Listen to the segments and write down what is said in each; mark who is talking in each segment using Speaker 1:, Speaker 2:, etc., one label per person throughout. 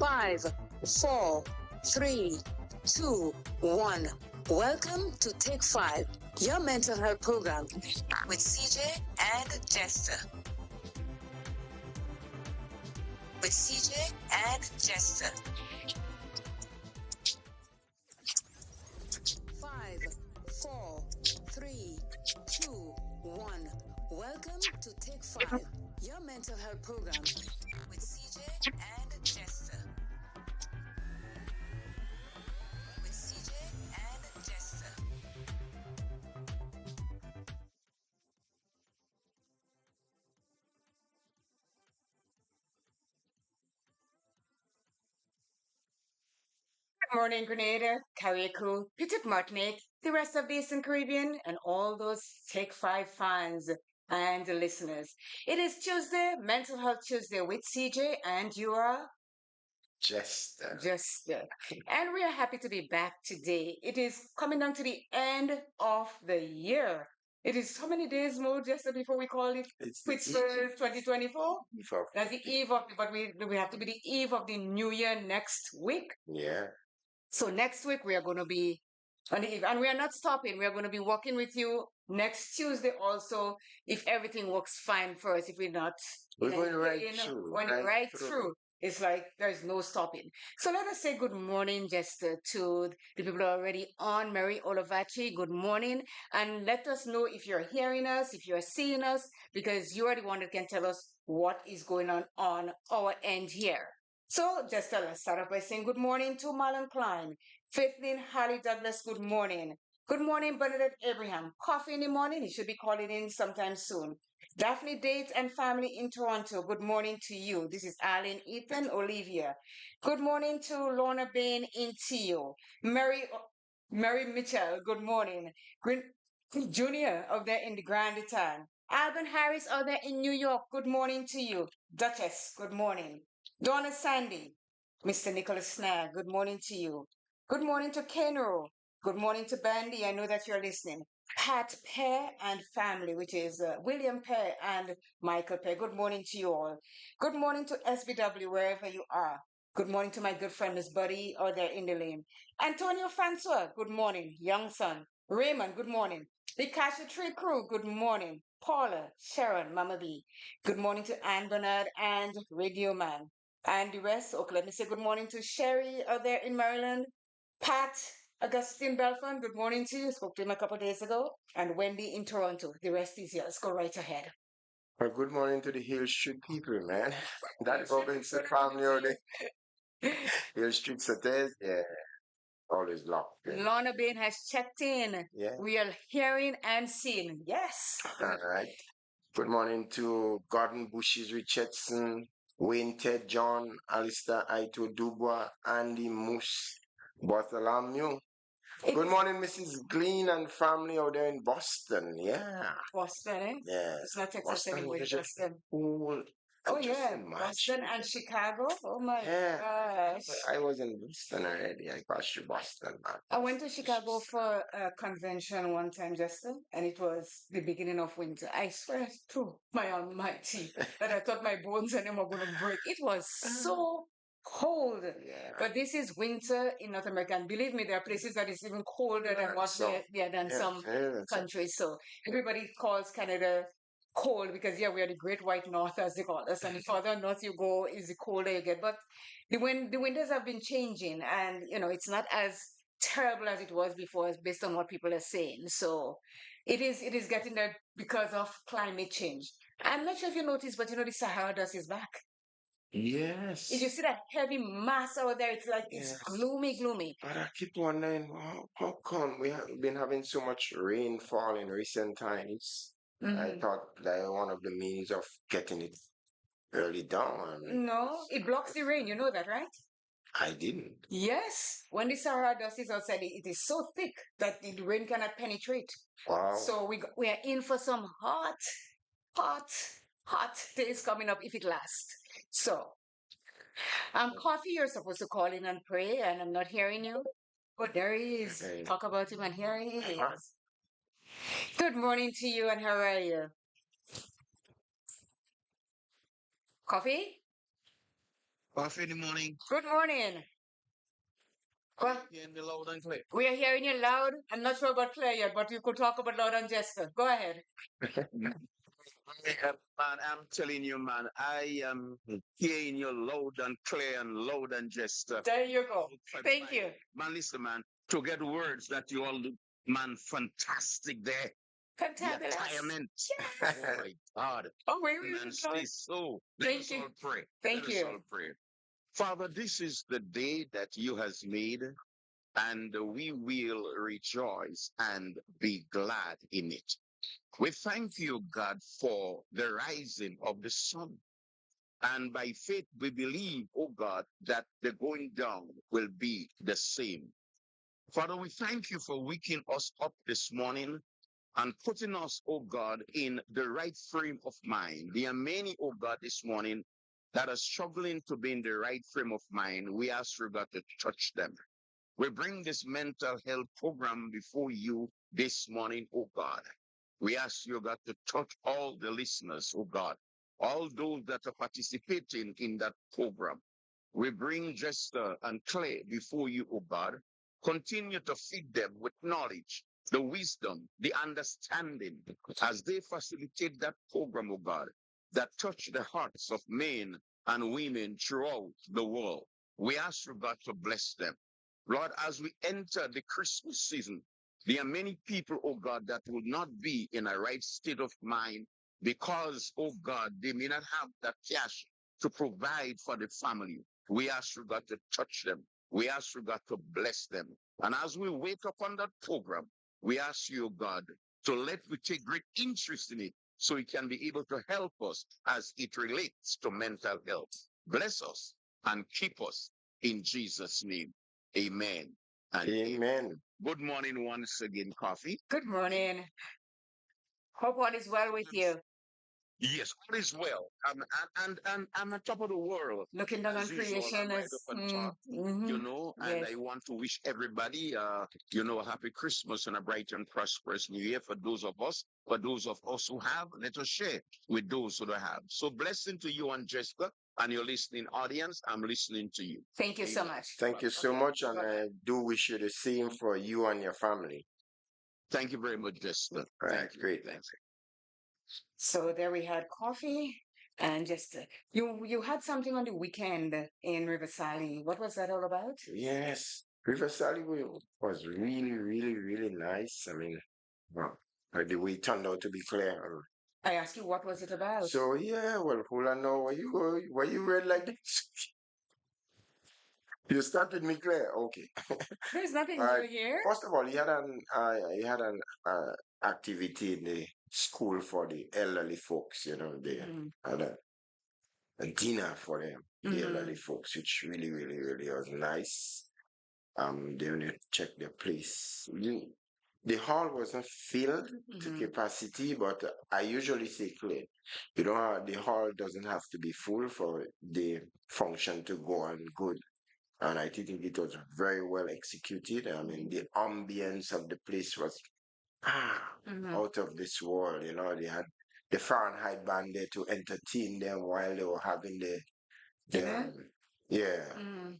Speaker 1: 5, 4, 3, 2, 1. Welcome to Take 5, your mental health program with CJ and Jester. With CJ and Jester. 5, 4, 3, 2, 1. Welcome to Take 5, your mental health program with CJ and Jester. With CJ and Jester.
Speaker 2: Good morning, Grenada, Carriacou, Petit Martinique, the rest of the Eastern Caribbean, and all those Take 5 fans and listeners. It is Tuesday, Mental Health Tuesday with CJ, and you are
Speaker 3: Jester.
Speaker 2: Jester. And we are happy to be back today. It is coming down to the end of the year. It is how many days more, Jester, before we call it
Speaker 3: It's
Speaker 2: quits for 2024?
Speaker 3: eve of-
Speaker 2: That's the eve of, but we have to be the eve of the new year next week.
Speaker 3: Yeah.
Speaker 2: So next week we are going to be on the eve, and we are not stopping. We are going to be working with you next Tuesday also, if everything works fine for us. If we're not,
Speaker 3: We're going right through.
Speaker 2: going right through. It's like there's no stopping. So let us say good morning, Jester, to the people who are already on. Mary Olavachi, good morning, and let us know if you're hearing us, if you're seeing us, because you are the one that can tell us what is going on our end here. So, just let's start off by saying good morning to Marlon Klein, Faithlin Harley Douglas, good morning. Good morning, Bernadette Abraham. Coffee in the morning, he should be calling in sometime soon. Daphne Dates and family in Toronto, good morning to you. This is Alan, Ethan, Olivia. Good morning to Lorna Bain in Tio. Mary Mitchell, good morning. Junior out there in the Grand Town. Alban Harris out there in New York, good morning to you. Duchess, good morning. Donna Sandy, Mr. Nicholas Snag, good morning to you. Good morning to Kenro. Good morning to Bandy. I know that you're listening. Pat Pear and family, which is William Pear and Michael Pear. Good morning to you all. Good morning to SBW, wherever you are. Good morning to my good friend, Miss Buddy, out there in the lane. Antonio Francois, good morning. Young son. Raymond, good morning. The Cashew Tree crew, good morning. Paula, Sharon, Mama B. Good morning to Anne Bernard and Radio Man. And the rest, okay, let me say good morning to Sherry out there in Maryland. Pat, Augustine Belfon, good morning to you. Spoke to him a couple of days ago. And Wendy in Toronto. The rest is yours. Go right ahead.
Speaker 3: Well, good morning to the Hill Street people, man. That Robinson family or the Hill Street Saturdays, yeah. Always locked. Yeah.
Speaker 2: Lorna Bain has checked in.
Speaker 3: Yeah.
Speaker 2: We are hearing and seeing. Yes.
Speaker 3: All right. Good morning to Gordon Bushes Richardson, Wayne Ted John, Alistair Aito Dubois, Andy Moose, Bartholomew. Good morning, Mrs. Glean and family out there in Boston. Yeah.
Speaker 2: Boston, eh?
Speaker 3: Yeah.
Speaker 2: It's not Texas
Speaker 3: Boston
Speaker 2: anymore,
Speaker 3: is
Speaker 2: it's Boston.
Speaker 3: cool.
Speaker 2: Oh,
Speaker 3: And just
Speaker 2: yeah.
Speaker 3: imagine.
Speaker 2: Boston and Chicago. Oh, my
Speaker 3: Yeah.
Speaker 2: gosh.
Speaker 3: I was in Boston already. I passed through Boston, man.
Speaker 2: I went to Chicago for a convention one time, Justin, and it was the beginning of winter. I swear to my almighty that I thought my bones and them were going to break. It was so cold.
Speaker 3: Yeah.
Speaker 2: But this is winter in North America. And believe me, there are places that is even colder than what than some countries. So everybody calls Canada cold because, yeah, we are the Great White North, as they call us. And the further north you go, is the colder you get. But the winters have been changing, and it's not as terrible as it was before, based on what people are saying. So it is getting there because of climate change. I'm not sure if you noticed, but the Sahara dust is back.
Speaker 3: Yes.
Speaker 2: If you see that heavy mass out there, it's like it's gloomy.
Speaker 3: But I keep wondering, how come we have been having so much rainfall in recent times? I thought that one of the means of getting it early down.
Speaker 2: No, it blocks the rain. You know that, right?
Speaker 3: I didn't.
Speaker 2: Yes. When the Sahara dust is outside, it is so thick that the rain cannot penetrate.
Speaker 3: Wow.
Speaker 2: So we are in for some hot days coming up if it lasts. So, Coffee, you're supposed to call in and pray, and I'm not hearing you. But there he is.
Speaker 3: Okay.
Speaker 2: Talk about him, and here he is. Good morning to you, and how are you? Coffee?
Speaker 4: Coffee in the morning.
Speaker 2: Good morning. Well,
Speaker 4: Hearing me loud and clear.
Speaker 2: we are hearing you loud. I'm not sure about clear yet, but you could talk about loud and Jester. Go ahead.
Speaker 4: Man, I'm telling you, man, I am hearing you loud and clear and loud and just.
Speaker 2: There you go. Thank you.
Speaker 4: Man, listen, man, to get words that you all do, man, fantastic there. The
Speaker 2: Fantabulous.
Speaker 4: retirement. Oh my God.
Speaker 2: Oh, wait,
Speaker 4: Man, stay so. Let
Speaker 2: Thank
Speaker 4: us
Speaker 2: you.
Speaker 4: all pray.
Speaker 2: Thank
Speaker 4: Let us
Speaker 2: you.
Speaker 4: all pray. Father, this is the day that you has made, and we will rejoice and be glad in it. We thank you, God, for the rising of the sun. And by faith, we believe, oh God, that the going down will be the same. Father, we thank you for waking us up this morning and putting us, oh God, in the right frame of mind. There are many, oh God, this morning that are struggling to be in the right frame of mind. We ask you, God, to touch them. We bring this mental health program before you this morning, oh God. We ask you, God, to touch all the listeners, oh God, all those that are participating in that program. We bring Jester and Clay before you, oh God. Continue to feed them with knowledge, the wisdom, the understanding as they facilitate that program, oh God, that touch the hearts of men and women throughout the world. We ask you, God, to bless them. Lord, as we enter the Christmas season, there are many people, oh God, that will not be in a right state of mind because, oh God, they may not have that cash to provide for the family. We ask you, God, to touch them. We ask you, God, to bless them. And as we wake up on that program, we ask you, God, to let we take great interest in it so it can be able to help us as it relates to mental health. Bless us and keep us in Jesus' name. Amen. And
Speaker 3: Amen.
Speaker 4: good morning once again, Coffee.
Speaker 2: Good morning. Hope all is well with you.
Speaker 4: Yes, all is well. And I'm on top of the world.
Speaker 2: Looking down on
Speaker 4: As usual,
Speaker 2: creation
Speaker 4: I'm right
Speaker 2: as
Speaker 4: up on top, and
Speaker 2: yes.
Speaker 4: I want to wish everybody, a happy Christmas and a bright and prosperous New Year for those of us. For those of us who have, let us share with those who don't have. So blessing to you and Jessica and your listening audience. I'm listening to you.
Speaker 2: Thank you so much.
Speaker 3: Thank you so much, and I do wish you the same for you and your family.
Speaker 4: Thank you very much, Jessica.
Speaker 3: Right, great.
Speaker 4: Thanks.
Speaker 2: So there we had coffee and just you had something on the weekend in Riverside. What was that all about?
Speaker 3: Yes, Riverside was really, really, really nice. I mean, well, the way it turned out to be clear.
Speaker 2: I asked you what was it about?
Speaker 3: So yeah, well, Hula, know where you read like this? You started me clear. Okay.
Speaker 2: There's nothing
Speaker 3: All
Speaker 2: new
Speaker 3: right.
Speaker 2: here.
Speaker 3: First of all, he had an activity in the school for the elderly folks. They had a dinner for them, the elderly folks, which really, really, really was nice. They only checked their place. The hall wasn't filled to capacity, but I usually say clear. The hall doesn't have to be full for the function to go on good. And I think it was very well executed. I mean, the ambience of the place was out of this world. They had the Fahrenheit band there to entertain them while they were having the yeah.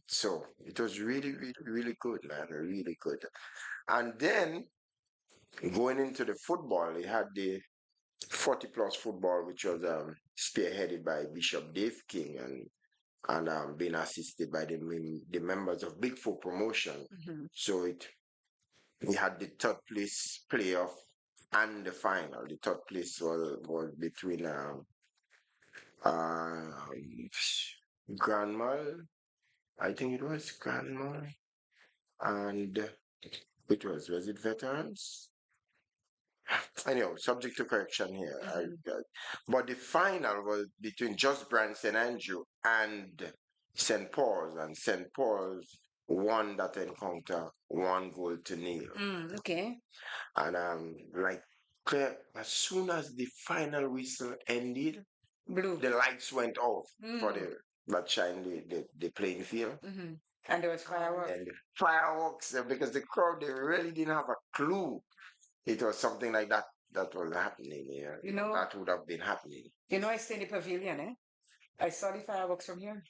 Speaker 3: So it was really, really, really good, man. Really good. And then going into the football, they had the 40 plus football, which was spearheaded by Bishop Dave King and being assisted by the members of Big Four Promotion. So we had the third place playoff and the final. The third place was between uh, Grandma, I think it was Grandma, and was it Veterans? Anyhow, subject to correction here. But the final was between Just Brand St. Andrew and St. Paul's, and St. Paul's won that encounter 1-0.
Speaker 2: Okay.
Speaker 3: And like Claire, as soon as the final whistle ended, the lights went off for that shine the playing field.
Speaker 2: And there was fireworks.
Speaker 3: And the fireworks, because the crowd, they really didn't have a clue it was something like that was happening here. That would have been happening.
Speaker 2: I stay in the pavilion, eh? I saw the fireworks from here.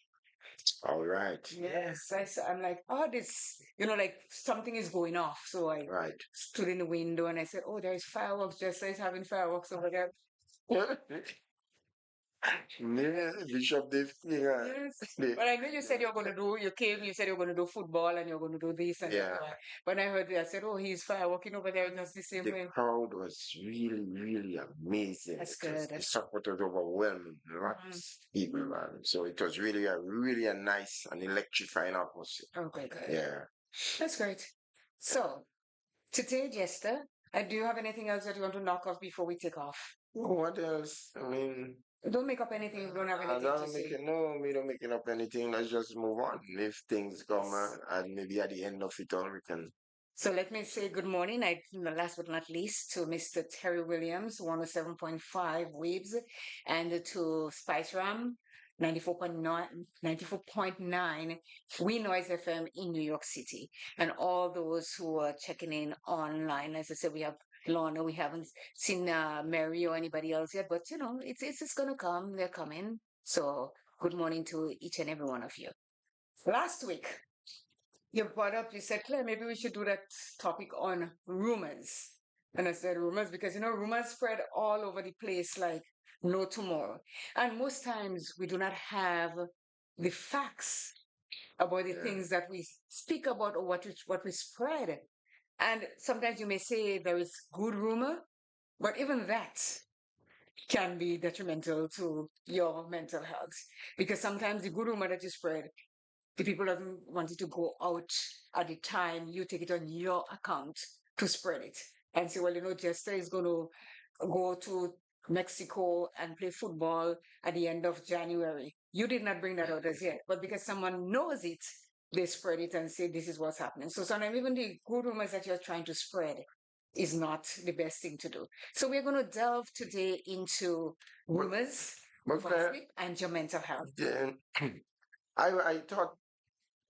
Speaker 3: All right.
Speaker 2: Yes, I'm like, oh, this, like something is going off. So I
Speaker 3: Right.
Speaker 2: stood in the window and I said, oh, there's fireworks. Jester is having fireworks over there.
Speaker 3: Yeah, Bishop Dave King.
Speaker 2: Yes. But I know you said you said you were going to do football and you're going to do this and
Speaker 3: Yeah.
Speaker 2: that. When I heard it, I said, oh, he's fireworking over there just the same
Speaker 3: The
Speaker 2: way.
Speaker 3: crowd was really, really amazing.
Speaker 2: That's
Speaker 3: It was,
Speaker 2: good.
Speaker 3: the support was overwhelming. Lots of people, man. So it was really a nice and electrifying atmosphere.
Speaker 2: Okay, good.
Speaker 3: Yeah.
Speaker 2: That's great. So, today, Jester, do you have anything else that you want to knock off before we take off?
Speaker 3: Well, what else? I mean,
Speaker 2: Don't make up anything. You don't have
Speaker 3: I
Speaker 2: anything to
Speaker 3: don't
Speaker 2: say.
Speaker 3: make it, no, we don't making up anything. Let's just move on. If things come and maybe at the end of it all, we can.
Speaker 2: So let me say good morning, last but not least, to Mr. Terry Williams, 107.5 WiBS, and to Spice Ram, 94.9 Wei NOYZ FM in New York City, and all those who are checking in online. As I said, we have Lorna, we haven't seen Mary or anybody else yet, but it's going to come. They're coming. So good morning to each and every one of you. Last week, you said, Claire, maybe we should do that topic on rumors. And I said rumors because, rumors spread all over the place like no tomorrow. And most times we do not have the facts about the things that we speak about or what we spread. And sometimes you may say there is good rumor, but even that can be detrimental to your mental health. Because sometimes the good rumor that you spread, the people doesn't want it to go out at the time you take it on your account to spread it and say, well, Jester is going to go to Mexico and play football at the end of January. You did not bring that out as yet, but because someone knows it, they spread it and say this is what's happening. So sometimes even the good rumors that you're trying to spread is not the best thing to do. So we're going to delve today into rumors, gossip, and your mental health.
Speaker 3: Then I thought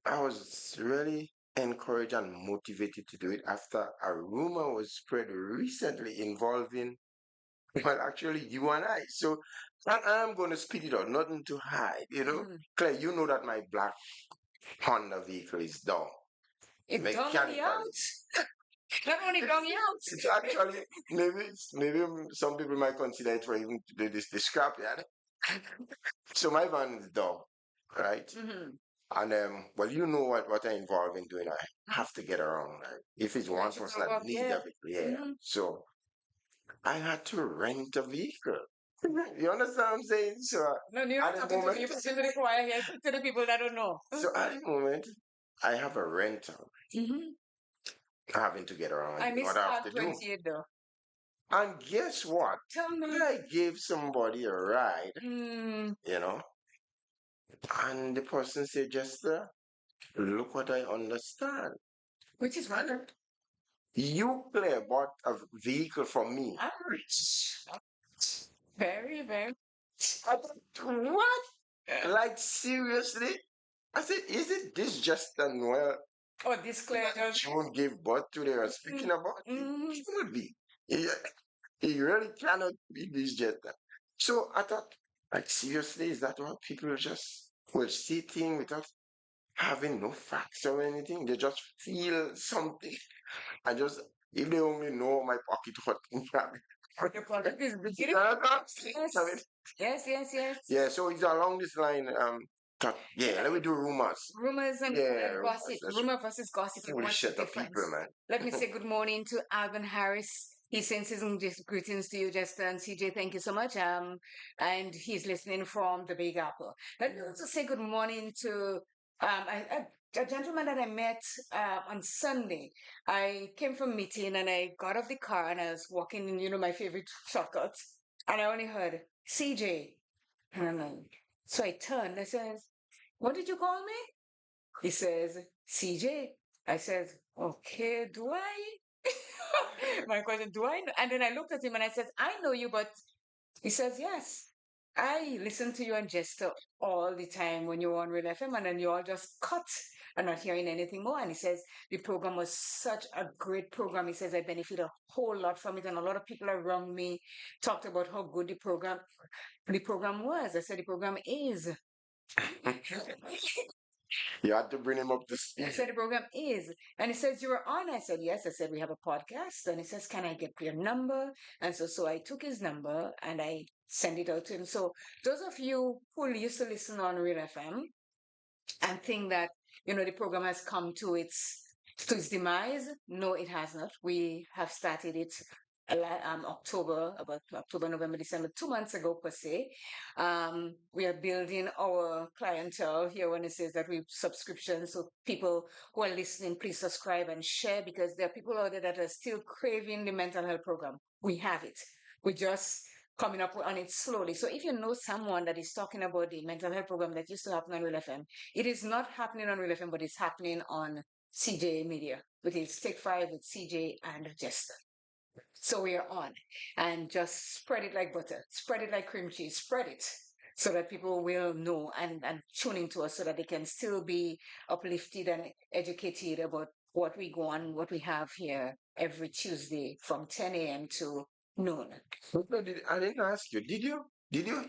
Speaker 3: I was really encouraged and motivated to do it after a rumor was spread recently involving, well, actually you and I. So I'm going to speed it out, nothing to hide, Claire, you know that my black Honda vehicle is down.
Speaker 2: It's down me out. Not only down me out.
Speaker 3: It's actually, maybe some people might consider it for even the scrapyard. So my van is down, right? And well, you know what I involve in doing. I have to get around. Right? If it's one person that need a vehicle, So I had to rent a vehicle. You understand what I'm saying? So
Speaker 2: no, you're not talking to me. You're to the choir here, to the people that don't know.
Speaker 3: So at the moment, I have a rental. Having to get around.
Speaker 2: I missed
Speaker 3: what I have to
Speaker 2: 28 though.
Speaker 3: And guess what?
Speaker 2: Tell me.
Speaker 3: I gave somebody a ride, and the person said, Jester, look what I understand.
Speaker 2: Which is what?
Speaker 3: You, Claire, bought a vehicle from me.
Speaker 2: I'm rich. Very, very.
Speaker 3: I thought, what? Like, seriously? I said, isn't this just a Noel?
Speaker 2: Oh, this Claire does.
Speaker 3: June gave birth to they are speaking about? It should be. He really cannot be this Jester. So I thought, like, seriously, is that what people just will see things without having no facts or anything? They just feel something. If they only know my pocket what
Speaker 2: your pocket is big. Yes.
Speaker 3: Yeah, so it's along this line. Let me do rumors.
Speaker 2: Rumors and gossip. Rumor versus gossip.
Speaker 3: What's the difference? People, man.
Speaker 2: Let me say good morning to Alvin Harris. He sends his greetings to you, Jester and CJ. Thank you so much. And he's listening from the Big Apple. Let me also say good morning to a gentleman that I met on Sunday. I came from meeting and I got off the car and I was walking in, my favorite shortcuts. And I only heard CJ. So I turned. I says, what did you call me? He says, CJ. I says, okay, do I? My question, do I know? And then I looked at him and I said, I know you, but he says, yes. I listen to you and Jester all the time when you're on Real FM, and then you all just cut and not hearing anything more. And he says, the program was such a great program. He says, I benefit a whole lot from it. And a lot of people around me talked about how good the program was. I said, the program is.
Speaker 3: You had to bring him up to speed.
Speaker 2: So the program is, and he says, you were on. I said, yes. I said, we have a podcast. And he says, can I get your number? And so I took his number and I sent it out to him. So those of you who used to listen on Real FM and think that, the program has come to its demise, no, it has not. We have started it about October, November, December, 2 months ago per se. We are building our clientele here when it says that we subscription. So people who are listening, please subscribe and share, because there are people out there that are still craving the mental health program. We have it. We just coming up on it slowly. So if you know someone that is talking about the mental health program that used to happen on Real FM, it is not happening on Real FM, but it's happening on CJ Media, which is Take Five with CJ and Jester. So we are on, and just spread it like butter, spread it like cream cheese, spread it so that people will know and tune into us so that they can still be uplifted and educated about what we go on, what we have here every Tuesday from 10 a.m. to noon.
Speaker 3: But no, I didn't ask you. Did you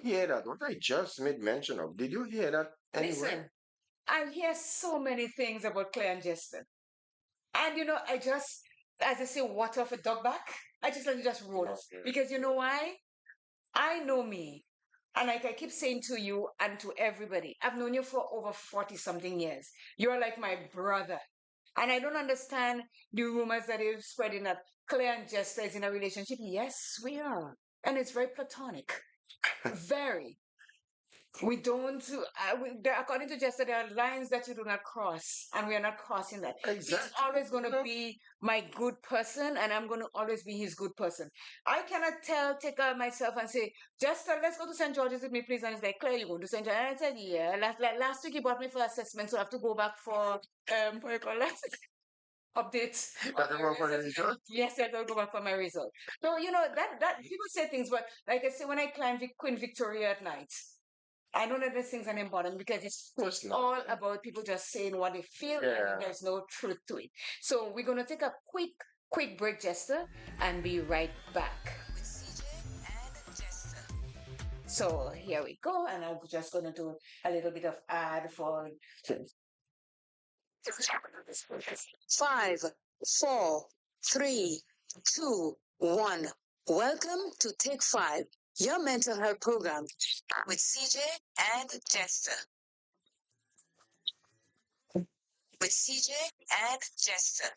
Speaker 3: hear that? What I just made mention of. Did you hear that anywhere?
Speaker 2: Listen, I hear so many things about Claire and Jester. And I just, as I say, water off a duck back. I just let it just roll.
Speaker 3: Okay.
Speaker 2: Because you know why? I know me. And like I keep saying to you and to everybody, I've known you for over 40 something years. You're like my brother. And I don't understand the rumors that are spreading that Claire and Jester is in a relationship. Yes, we are. And it's very platonic. Very. We don't, according to Jester, there are lines that you do not cross, and we are not crossing that. He's
Speaker 3: Exactly.
Speaker 2: always going to be my good person, and I'm going to always be his good person. I cannot take out myself and say, Jester, let's go to St. George's with me, please. And he's like, Claire, you going to St. George's? And I said, yeah. Last week he brought me for assessment, so I have to go back for, what do you call that? Updates.
Speaker 3: That the one for the result?
Speaker 2: Yes, I don't go back for my result. So, that people say things, but like I say, when I climb Queen Victoria at night, I know that these things are important because it's
Speaker 3: Of course not.
Speaker 2: all about people just saying what they feel,
Speaker 3: Yeah.
Speaker 2: and there's no truth to it. So we're gonna take a quick break, Jester, and be right back.
Speaker 1: With CJ and Jester.
Speaker 2: So here we go, and I'm just gonna do a little bit of ad for
Speaker 1: 5, 4, 3, 2, 1. Welcome to Take 5, your mental health program with CJ and Jester. With CJ and Jester.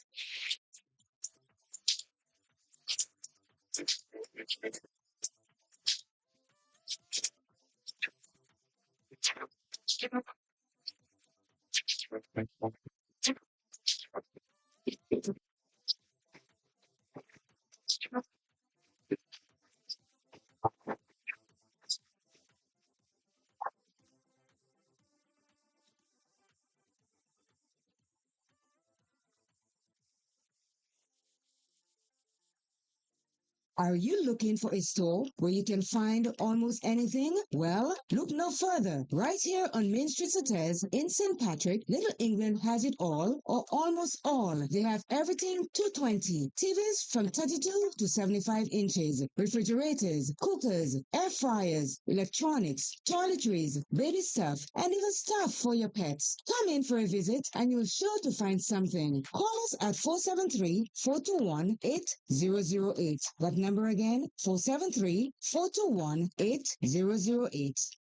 Speaker 5: Are you looking for a store where you can find almost anything? Well, look no further. Right here on Main Street Hotels in St. Patrick, Little England has it all, or almost all. They have everything 220. TVs from 32 to 75 inches, refrigerators, cookers, air fryers, electronics, toiletries, baby stuff, and even stuff for your pets. Come in for a visit and you'll sure to find something. Call us at 473-421-8008. That number again, 473-421-8008.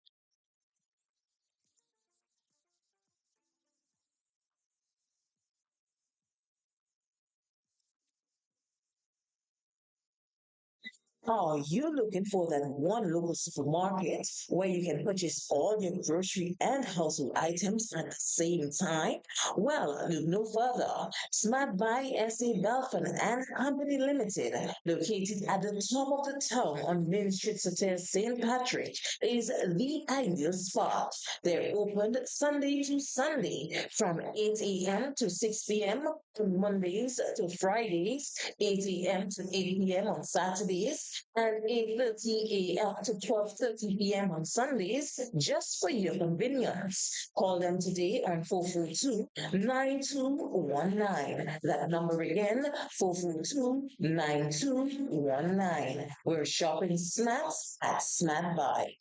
Speaker 6: Are you looking for that one local supermarket where you can purchase all your grocery and household items at the same time? Well, look no further. Smart Buy SA Belfon and Company Limited, located at the top of the town on Main Street Hotel St. Patrick, is the ideal spot. They're open Sunday to Sunday from 8 a.m. to 6 p.m. on Mondays to Fridays, 8 a.m. to 8 p.m. on Saturdays, and 8:30 a.m. to 12:30 p.m. on Sundays, just for your convenience. Call them today on 442-9219. That number again, 442-9219. We're shopping snacks at Smart Buy.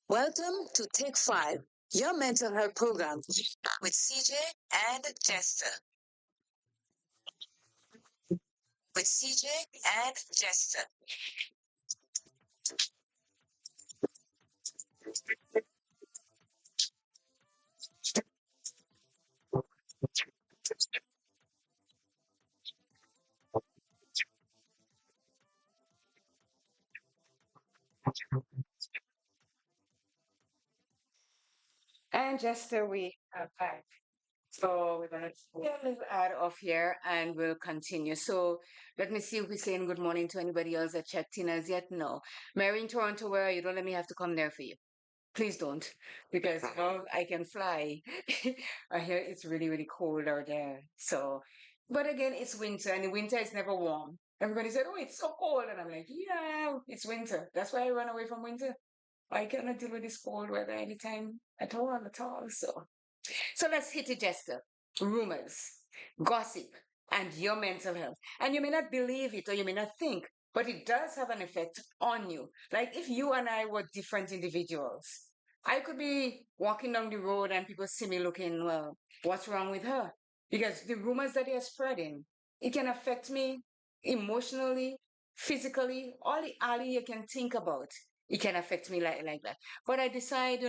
Speaker 1: Welcome to Take 5, your mental health program with CJ and Jester. With CJ and Jester.
Speaker 2: And Jester, we are back. So we're gonna get a little out of here and we'll continue. So let me see if we're saying good morning to anybody else that checked in as yet. No. Mary in Toronto, where are you? Don't let me have to come there for you. Please don't, because I can fly. I hear it's really, really cold out there. So, but again, it's winter, and the winter is never warm. Everybody said, "Oh, it's so cold," and I'm like, "Yeah, it's winter. That's why I run away from winter. I cannot deal with this cold weather anytime at all, at all." So let's hit it, Jester. Rumors, gossip, and your mental health. And you may not believe it or you may not think, but it does have an effect on you. Like if you and I were different individuals, I could be walking down the road and people see me looking, well, what's wrong with her? Because the rumors that they are spreading, it can affect me emotionally, physically, all you can think about. It can affect me like that. But I decide,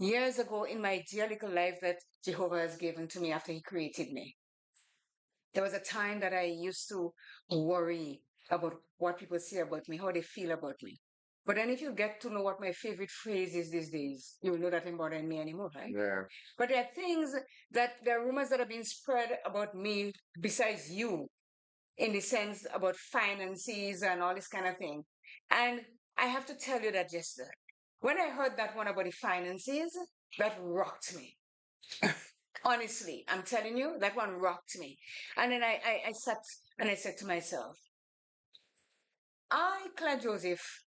Speaker 2: years ago in my dear little life that Jehovah has given to me after He created me. There was a time that I used to worry about what people say about me, how they feel about me. But then if you get to know what my favorite phrase is these days, you'll know that ain't bothering me anymore, right?
Speaker 3: Yeah.
Speaker 2: But there are things there are rumors that are being spread about me besides you, in the sense about finances and all this kind of thing. And I have to tell you that just when I heard that one about the finances, that rocked me. Honestly, I'm telling you, that one rocked me. And then I sat and I said to myself, Claire Joseph,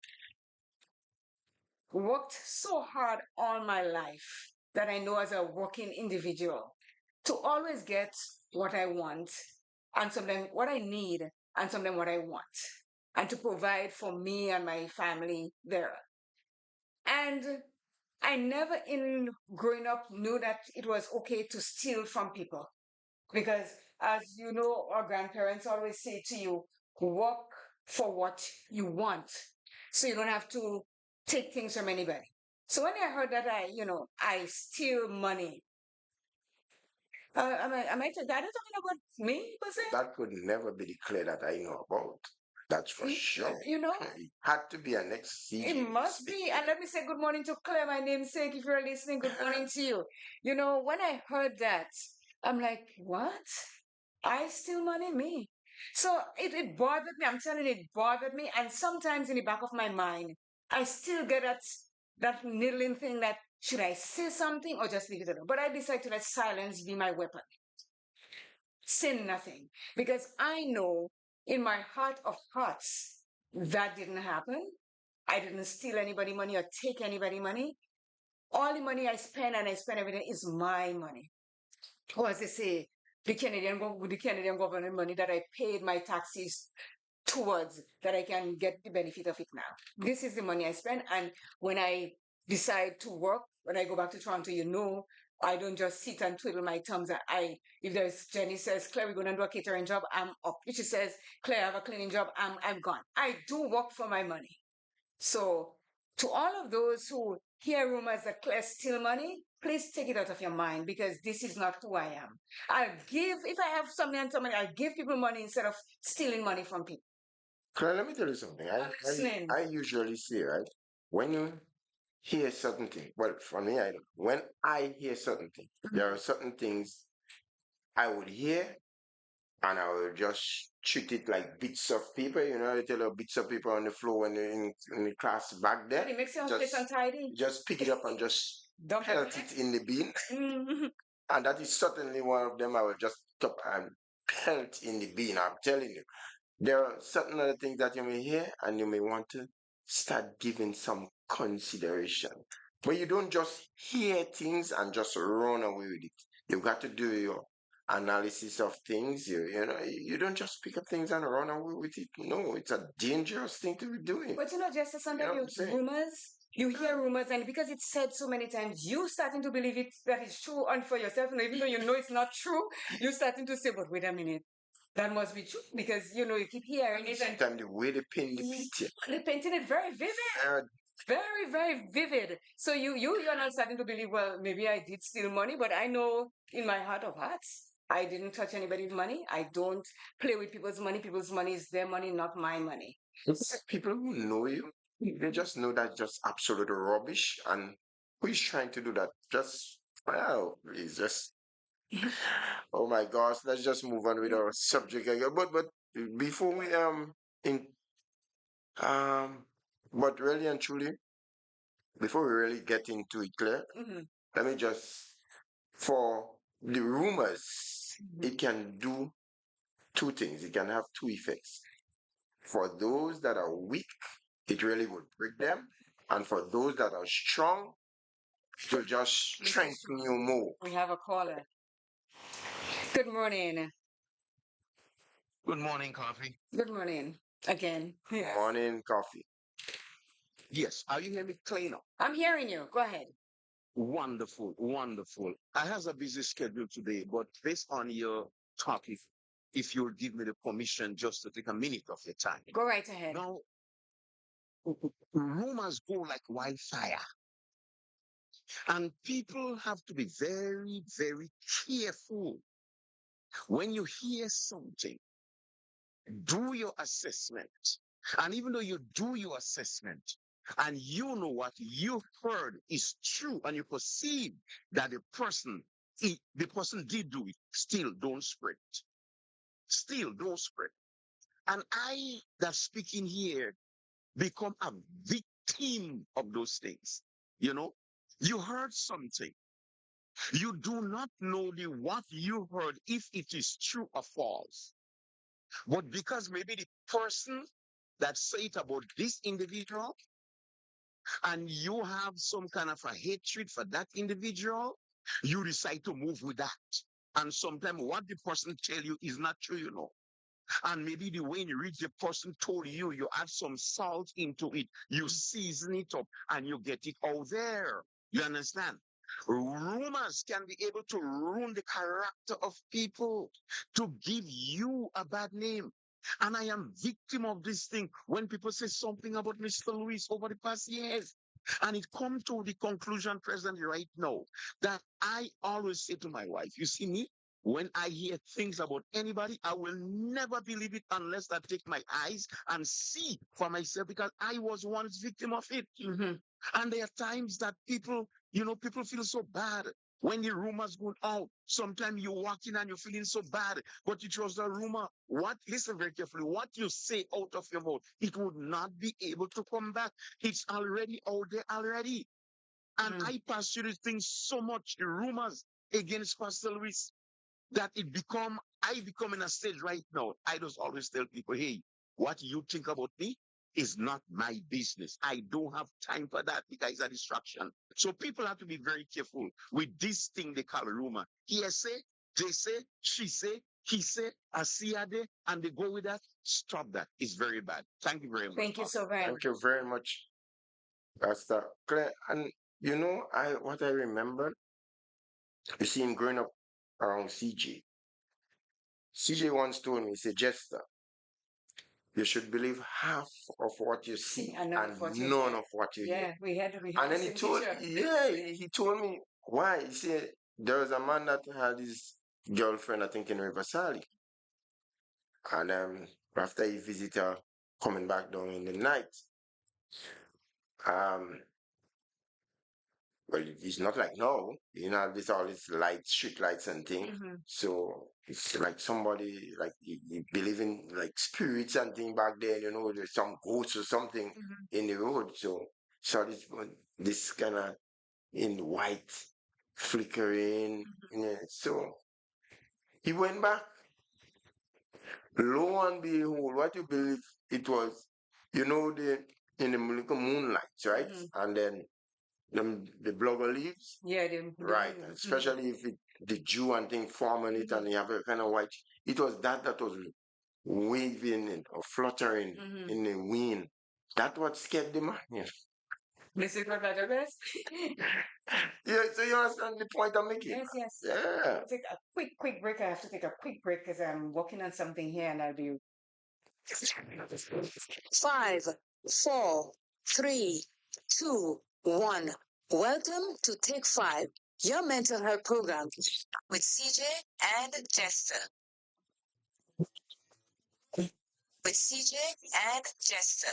Speaker 2: worked so hard all my life that I know as a working individual to always get what I want and sometimes what I need and sometimes what I want and to provide for me and my family there. And I never in growing up knew that it was okay to steal from people because as you know, our grandparents always say to you, work for what you want. So you don't have to take things from anybody. So when I heard that I steal money, am I talking about me, was it?
Speaker 3: That could never be declared that I know about. That's for sure. It had to be an ex-CJ.
Speaker 2: It must be. And let me say good morning to Claire, my namesake. If you're listening, good morning to you. When I heard that, I'm like, what? I steal money? Me? So it bothered me. I'm telling you, it bothered me. And sometimes in the back of my mind, I still get that niggling thing that should I say something or just leave it alone? But I decided to let silence be my weapon. Say nothing. Because I know in my heart of hearts that didn't happen. I didn't steal anybody money or take anybody money. All the money I spend and I spend everything is my money. Or as they say, the Canadian government money that I paid my taxes towards, that I can get the benefit of it now. This is the money I spend. And when I decide to work, when I go back to Toronto, I don't just sit and twiddle my thumbs. If there's Jenny says, Claire, we're going to do a catering job, I'm up. If she says, Claire, I have a cleaning job, I'm gone. I do work for my money. So, to all of those who hear rumors that Claire steal money, please take it out of your mind because this is not who I am. If I have something and somebody, I'll give people money instead of stealing money from people.
Speaker 3: Claire, let me tell you something. I usually say, right, when you hear certain things, well, for me, I don't. When I hear certain things, there are certain things I would hear and I will just treat it like bits of paper. I tell you bits of paper on the floor when you're in the class back there.
Speaker 2: It makes you just untidy.
Speaker 3: Just pick it up and just
Speaker 2: Dump
Speaker 3: pelt it in the bin. And that is certainly one of them I will just pick up and pelt in the bin. I'm telling you. There are certain other things that you may hear and you may want to start giving some consideration. But you don't just hear things and just run away with it. You've got to do your analysis of things. You don't just pick up things and run away with it. No, it's a dangerous thing to be doing.
Speaker 2: But just sometimes rumors You hear rumors, and because it's said so many times, you starting to believe it that it's true, and for yourself, even though you know it's not true, you're starting to say, "But wait a minute, that must be true," because you keep hearing it, and
Speaker 3: Sometimes the way they paint the picture,
Speaker 2: they're painting it very vivid, very, very vivid. So you're not starting to believe, well, maybe I did steal money, but I know in my heart of hearts, I didn't touch anybody's money. I don't play with people's money. People's money is their money, not my money.
Speaker 3: it's people who know you, they just know that's just absolute rubbish. And who is trying to do that? Just, well, it's just, oh my gosh, let's just move on with our subject again. But before we, in, um, but really and truly, before we really get into it, Claire,
Speaker 2: Mhm.
Speaker 3: let me just, for the rumors, it can do two things. It can have two effects. For those that are weak, it really would break them. And for those that are strong, it will just strengthen you more.
Speaker 2: We have a caller. Good morning.
Speaker 4: Good morning, Coffee.
Speaker 2: Good morning again. Yes.
Speaker 3: Morning coffee.
Speaker 4: Yes, are you hearing me clean up?
Speaker 2: I'm hearing you. Go ahead.
Speaker 4: Wonderful, wonderful. I have a busy schedule today, but based on your topic, if you'll give me the permission just to take a minute of your time.
Speaker 2: Go right ahead.
Speaker 4: Now, rumors go like wildfire, and people have to be very, very careful. When you hear something, do your assessment. And even though you do your assessment and you know what you heard is true and you perceive that the person did do it, still don't spread it. Still don't spread. And I that speaking here become a victim of those things. You heard something. You do not know what you heard, if it is true or false. But because maybe the person that say it about this individual and you have some kind of a hatred for that individual, you decide to move with that. And sometimes what the person tell you is not true. And maybe the way you read the person told you, you add some salt into it, you season it up, and you get it out there. You understand? Rumors can be able to ruin the character of people, to give you a bad name. And I am victim of this thing when people say something about Mr. Lewis over the past years. And it comes to the conclusion presently right now that I always say to my wife, you see me, when I hear things about anybody, I will never believe it unless I take my eyes and see for myself, because I was once victim of it.
Speaker 2: Mm-hmm.
Speaker 4: And there are times that people feel so bad when the rumors go out. Sometimes you walk in and you're feeling so bad, but it was a rumor. Listen very carefully, what you say out of your mouth, it would not be able to come back. It's already out there already. And I pursue these things so much, the rumors against Pastor Luis, that I become in a stage right now. I just always tell people, hey, what you think about me is not my business. I don't have time for that because it's a distraction. So people have to be very careful with this thing they call a rumor. He say, they say, she say, he say, I see her there, and they go with that. Stop that. It's very bad. Thank you very much.
Speaker 2: Thank you so very much.
Speaker 3: Thank you very much, Pastor Claire. And what I remember, you see him growing up around CJ. CJ once told me, he said, Jester, you should believe half of what you see and none of what you hear.
Speaker 2: Yeah, we had
Speaker 3: And then
Speaker 2: the
Speaker 3: he told me why. He said there was a man that had his girlfriend, I think, in Riverside. And after he visited her, coming back down in the night, um, well, it's not like no, this all these lights, street lights and things.
Speaker 2: Mm-hmm.
Speaker 3: So it's like somebody like you believe in like spirits and things back then. There's some ghosts or something in the road. So this kind of in white flickering. So he went back. Lo and behold, what you believe it was, the in the moonlight, right? And then the blogger leaves.
Speaker 2: Yeah,
Speaker 3: right. Especially if the Jew and thing form on it and you have a kind of white. It was that was waving or fluttering in the wind. That what scared the man.
Speaker 2: Listen to that, best.
Speaker 3: Yeah, so you understand the point I'm making?
Speaker 2: Yes, yes.
Speaker 3: Yeah.
Speaker 2: I'll take a quick break. I have to take a quick break because I'm working on something here and I'll be
Speaker 1: 5, 4, 3, 2, 1. Welcome to Take 5, your mental health program with CJ and Jester. With CJ and Jester.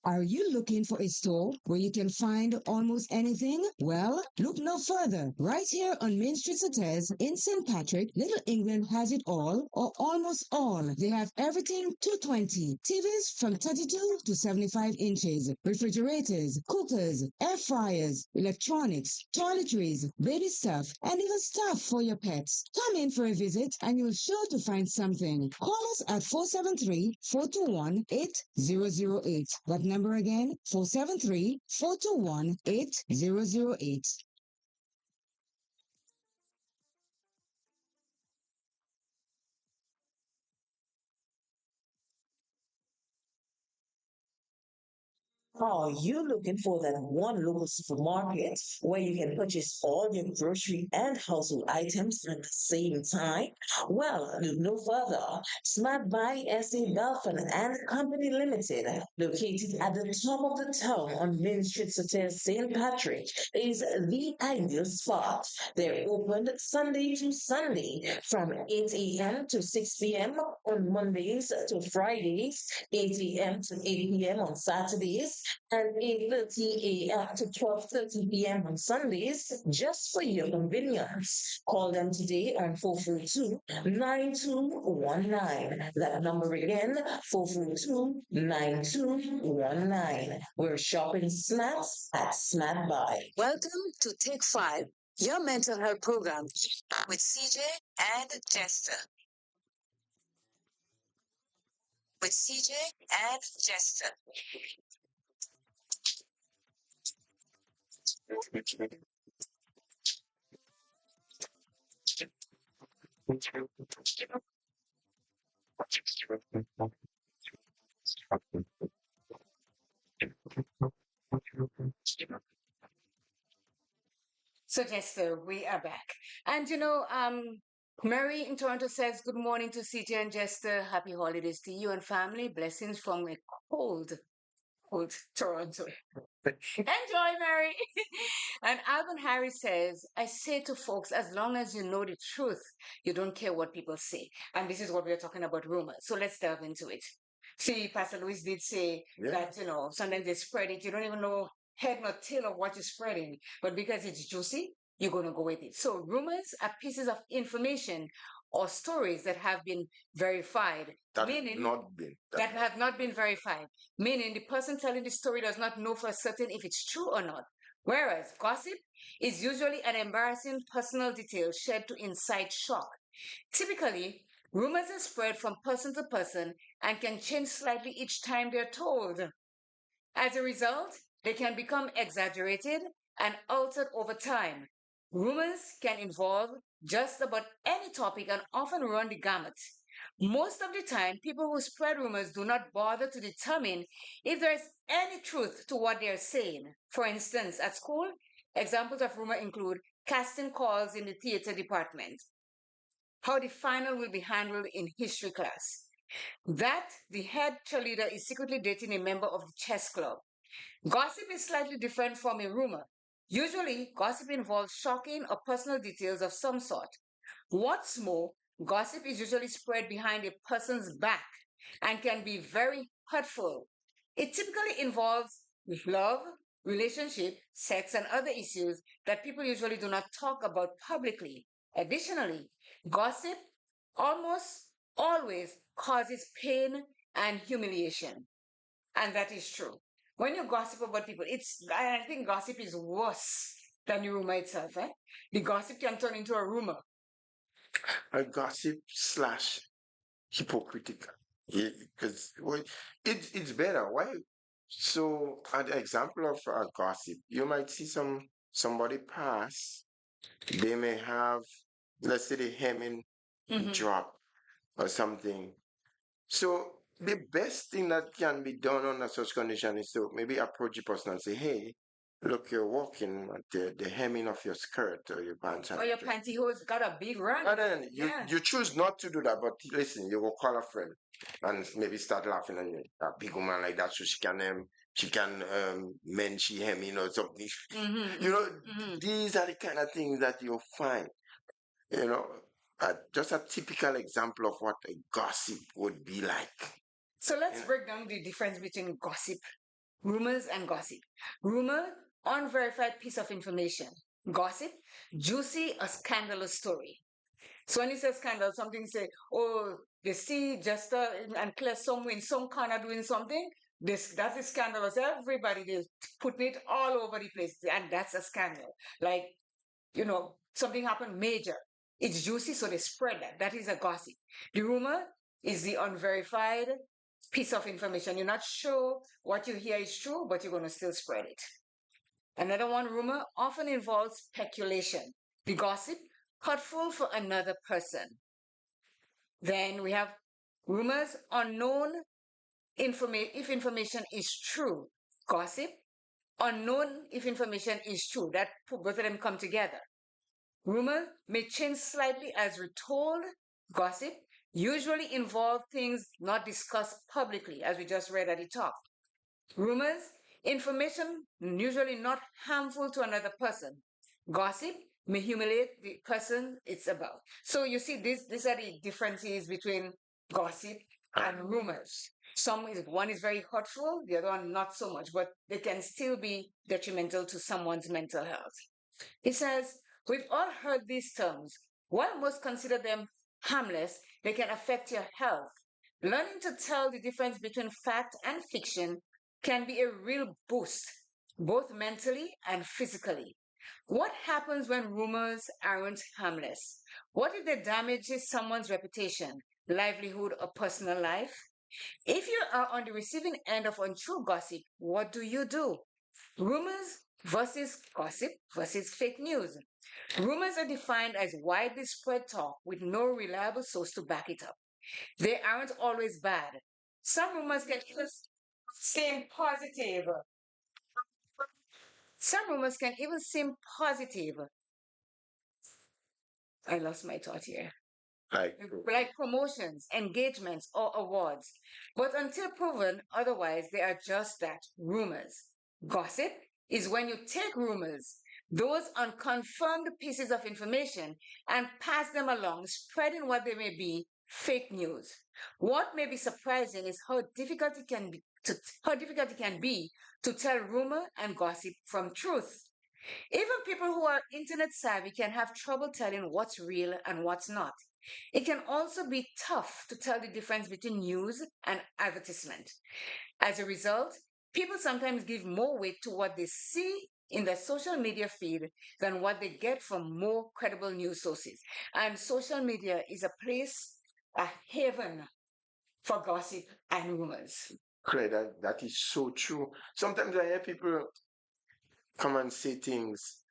Speaker 5: Are you looking for a store where you can find almost anything? Well, look no further. Right here on Main Street Sautez in St. Patrick, Little England has it all, or almost all. They have everything 220. TVs from 32 to 75 inches, refrigerators, cookers, air fryers, electronics, toiletries, baby stuff, and even stuff for your pets. Come in for a visit and you'll sure to find something. Call us at 473-421-8008. That number again, 473-421-8008.
Speaker 6: Are you looking for that one local supermarket where you can purchase all your grocery and household items at the same time? Well, look no further. Smart Buy SA Belfon and Company Limited, located at the top of the town on Main Street, St. Patrick, is the ideal spot. They're open Sunday to Sunday from 8 a.m. to 6 p.m. on Mondays to Fridays, 8 a.m. to 8 p.m. on Saturdays, and 8:30 a.m. to 12:30 p.m. on Sundays, just for your convenience. Call them today on 442-9219. That number again, 442-9219. We're shopping snacks at Snack Buy.
Speaker 1: Welcome to Take 5, your mental health program with CJ and Jester. With CJ and Jester.
Speaker 2: so Jester. We are back, and Mary in Toronto says good morning to CJ and Jester. Happy holidays to you and family. Blessings from a cold Toronto. Enjoy, Mary. And Alvin Harris says, I say to folks, as long as you know the truth, you don't care what people say. And this is what we're talking about rumors. So let's delve into it. See, Pastor Luis did say that, sometimes they spread it. You don't even know head nor tail of what you're spreading. But because it's juicy, you're going to go with it. So rumors are pieces of information or stories that have been verified,
Speaker 3: That
Speaker 2: meaning
Speaker 3: not been.
Speaker 2: that have not been verified, meaning the person telling the story does not know for certain if it's true or not. Whereas gossip is usually an embarrassing personal detail shared to incite shock. Typically, rumors are spread from person to person and can change slightly each time they're told. As a result, they can become exaggerated and altered over time. Rumors can involve just about any topic and often run the gamut. Most of the time, people who spread rumors do not bother to determine if there is any truth to what they are saying. For instance, at school, examples of rumor include casting calls in the theater department, how the final will be handled in history class, that the head cheerleader is secretly dating a member of the chess club. Gossip is slightly different from a rumor. Usually, gossip involves shocking or personal details of some sort. What's more, gossip is usually spread behind a person's back and can be very hurtful. It typically involves love, relationship, sex, and other issues that people usually do not talk about publicly. Additionally, gossip almost always causes pain and humiliation. And that is true. When you gossip about people, I think gossip is worse than the rumor itself. The gossip can turn into a rumor.
Speaker 3: A gossip slash hypocritical. Because it's better. Why? So, an example of a gossip, you might see somebody pass. They may have, let's say, the hemming drop or something. So the best thing that can be done under such condition is to maybe approach the person and say, "Hey, look, you're walking at the hemming of your skirt or your pants."
Speaker 2: Or your pantyhose got a big run.
Speaker 3: And then you choose not to do that, but listen, you will call a friend and maybe start laughing at you. A big woman like that, so she can mend she hemming or something. You know, these are the kind of things that you'll find. You know, just a typical example of what a gossip would be like.
Speaker 2: So let's break down the difference between gossip, rumors, and gossip. Rumor, unverified piece of information. Gossip, juicy, a scandalous story. So when you say scandal, something say, oh, they see Jester and Claire somewhere in some corner doing something. That is scandalous. Everybody is putting it all over the place, and that's a scandal. Like, something happened major. It's juicy, so they spread that. That is a gossip. The rumor is the unverified piece of information. You're not sure what you hear is true, but you're going to still spread it. Another one, rumor, often involves speculation. The gossip, hurtful for another person. Then we have rumors, unknown if information is true. Gossip, unknown if information is true. That both of them come together. Rumor may change slightly as retold. Gossip usually involve things not discussed publicly, as we just read at the top. Rumors, information usually not harmful to another person. Gossip may humiliate the person it's about. So you see, these are the differences between gossip and rumors. One is very hurtful, the other one not so much, but they can still be detrimental to someone's mental health. It says, we've all heard these terms. While most consider them harmless, they can affect your health. Learning to tell the difference between fact and fiction can be a real boost, both mentally and physically. What happens when rumors aren't harmless? What if they damage someone's reputation, livelihood, or personal life? If you are on the receiving end of untrue gossip, what do you do? Rumors versus gossip versus fake news. Rumors are defined as widely spread talk with no reliable source to back it up. They aren't always bad. Some rumors can even seem positive. Some rumors can even seem positive. I lost my thought here. Like promotions, engagements, or awards. But until proven otherwise, they are just that, rumors. Gossip is when you take rumors, those unconfirmed pieces of information, and pass them along, spreading what they may be fake news. What may be surprising is how difficult it can be to tell rumor and gossip from truth. Even people who are internet savvy can have trouble telling what's real and what's not. It can also be tough to tell the difference between news and advertisement. As a result, people sometimes give more weight to what they see in their social media feed than what they get from more credible news sources. And social media is a haven for gossip and rumors.
Speaker 3: Claire, that is so true. Sometimes I hear people come and say things,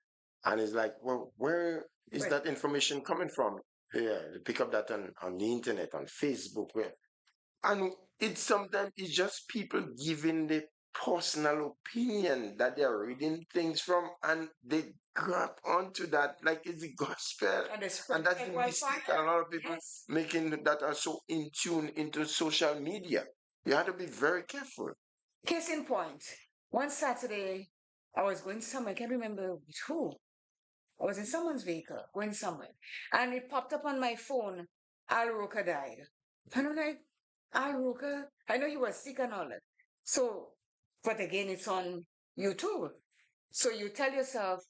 Speaker 3: and it's like, well, where is that information coming from? Yeah, they pick up that on the internet, on Facebook, and it's just people giving the personal opinion that they're reading things from, and they grab onto that like it's the gospel. And that's the mistake a lot of people making that are so in tune into social media. You have to be very careful.
Speaker 2: Case in point, one Saturday, I was going somewhere, I can't remember with who. I was in someone's vehicle, going somewhere, and it popped up on my phone, Al Roker died. And I'm like, Al Roker? I know he was sick and all that. So, but again, it's on YouTube. So you tell yourself,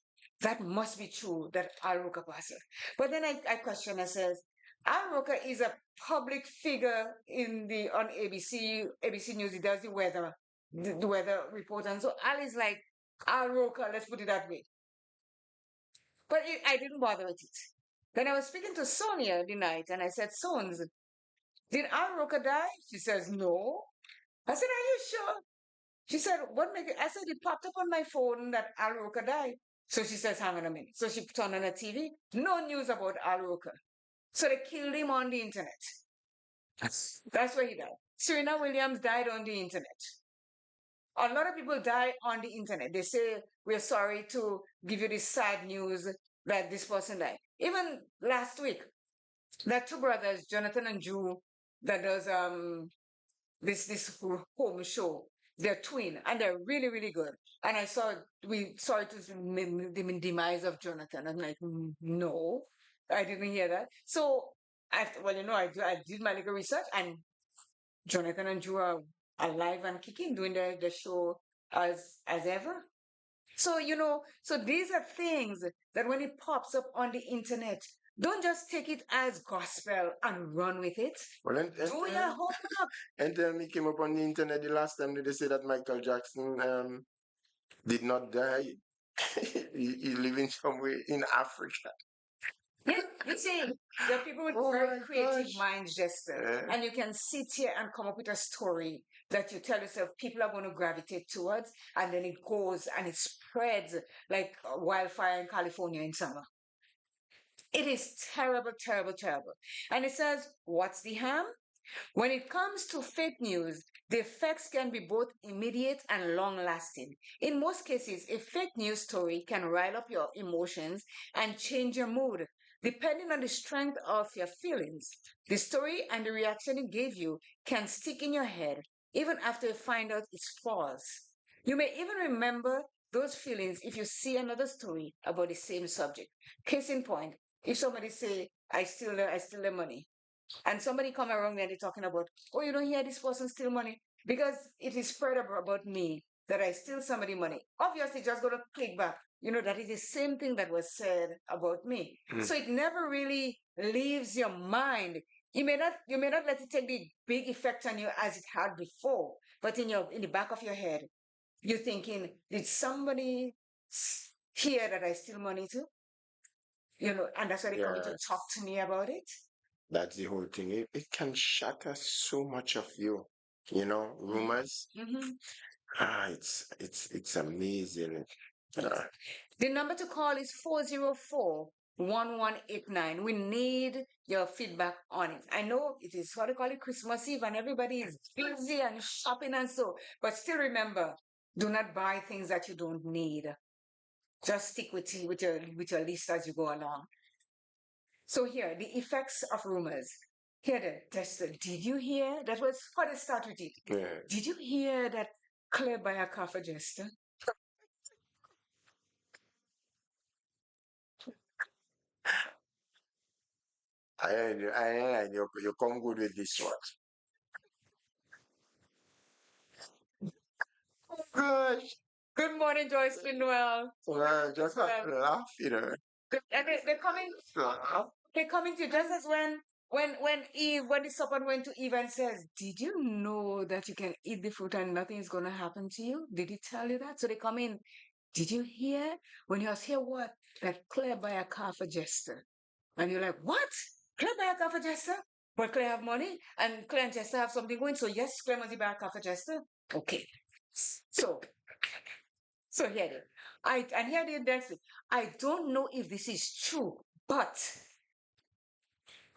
Speaker 2: that must be true, that Al Roker passed. But then I question, I says, Al Roker is a public figure on ABC News. He does the weather. the weather report. And so Ali's like, Al Roker, let's put it that way. But I didn't bother with it. Then I was speaking to Sonia the night and I said, Sons, did Al Roker die? She says, no. I said, are you sure? She said, what make it? I said, it popped up on my phone that Al Roker died. So she says, hang on a minute. So she put on her TV. No news about Al Roker. So they killed him on the internet. That's where he died. Serena Williams died on the internet. A lot of people die on the internet. They say, we're sorry to give you this sad news that this person died. Even last week, there are two brothers, Jonathan and Drew, that does this home show. They're twin and they're really, really good. And we saw it was the demise of Jonathan. I'm like, no, I didn't hear that. So I did my little research and Jonathan and Drew are alive and kicking, doing the show as ever. So, so these are things that when it pops up on the internet, don't just take it as gospel and run with it.
Speaker 3: Well,
Speaker 2: Do your homework.
Speaker 3: And he came up on the internet the last time they say that Michael Jackson did not die. he living somewhere in Africa.
Speaker 2: Yeah, you see, there are people with very creative minds, Jester, and you can sit here and come up with a story that you tell yourself people are going to gravitate towards, and then it goes and it spreads like wildfire in California in summer. It is terrible, terrible, terrible. And it says, what's the harm? When it comes to fake news, the effects can be both immediate and long lasting. In most cases, a fake news story can rile up your emotions and change your mood. Depending on the strength of your feelings, the story and the reaction it gave you can stick in your head even after you find out it's false. You may even remember those feelings if you see another story about the same subject. Case in point, if somebody say, I steal the money, and somebody come around and they're talking about, oh, you don't hear this person steal money because it is spread about me that I steal somebody money. Obviously, just going to click back. That is the same thing that was said about me. So it never really leaves your mind. You may not let it take the big effect on you as it had before, but in the back of your head, you're thinking, did somebody hear that I steal money too? And that's why they come to talk to me about it.
Speaker 3: That's the whole thing. It can shatter so much of you. Rumors.
Speaker 2: Mm-hmm.
Speaker 3: It's amazing.
Speaker 2: The number to call is 404-1189. We need your feedback on it. I know it is what they call it Christmas Eve and everybody is busy and shopping and so, but still remember, do not buy things that you don't need. Just stick with your list as you go along. So here, the effects of rumors. Here, did you hear? That was how they start with it.
Speaker 3: Yeah.
Speaker 2: Did you hear that Claire buy a car for Jester?
Speaker 3: You come good with this one. Oh gosh.
Speaker 2: Good morning, Joyce Lindwell.
Speaker 3: Well, just laugh,
Speaker 2: And they're coming to you just as when the serpent went to Eve and says, did you know that you can eat the fruit and nothing is going to happen to you? Did he tell you that? So they come in. Did you hear? When you was here, what? That Claire buy a car for Jester. And you're like, what? Claire buy a car for Jester? But Claire have money and Claire and Jester have something going. So yes, Claire must buy a car for Jester. Okay. So here it is. And here the next thing. I don't know if this is true, but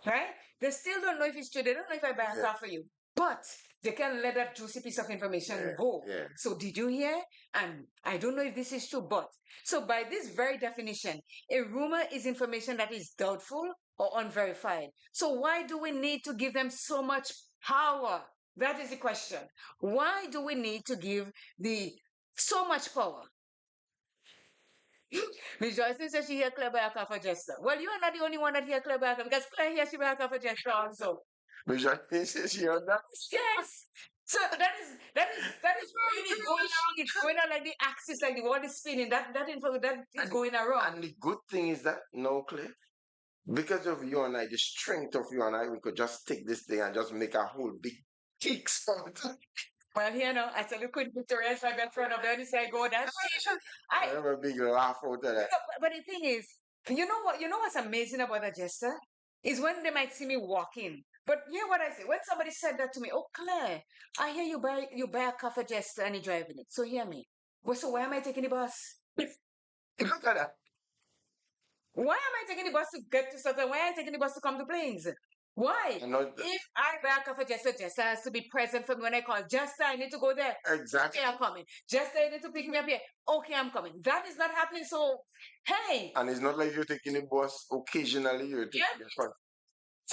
Speaker 2: right? They still don't know if it's true. They don't know if I buy a car for you. But they can let that juicy piece of information go.
Speaker 3: Yeah.
Speaker 2: So did you hear? And I don't know if this is true, but. So by this very definition, a rumor is information that is doubtful or unverified. So why do we need to give them so much power? That is the question. Why do we need to give so much power? Miss Joyce says she hear Claire buy a car for Jester. Well, you are not the only one that hear Claire buy a car because Claire hears she buy a car for Jester also.
Speaker 3: Miss Joyce says she heard that.
Speaker 2: Yes. So that is really going around. It's going on like the axis, like the world is spinning. That info that is going around.
Speaker 3: And the good thing is that Claire, because of you and I, the strength of you and I, we could just take this thing and just make a whole big kick something.
Speaker 2: Well, here now, I said, look, Victoria's my best friend of there, and say, go there.
Speaker 3: I have a big laugh out of that.
Speaker 2: But the thing is, you know what? You know what's amazing about a Jester is when they might see me walking. But hear what I say. When somebody said that to me, oh Claire, I hear you buy a car for Jester and you're driving it. So hear me. Well, so why am I taking the bus?
Speaker 3: Look at that.
Speaker 2: Why am I taking the bus to get to Sutton? Why am I taking the bus to come to Plains? Why?
Speaker 3: I know
Speaker 2: If I buy a car for Jester, Jester has to be present for me when I call. Jester, I need to go there.
Speaker 3: exactly.
Speaker 2: Okay, I'm coming. Jester, I need to pick me up here. Okay, I'm coming. That is not happening. So, hey,
Speaker 3: And it's not like you're taking the bus occasionally. You're taking
Speaker 2: Yep.
Speaker 3: the bus.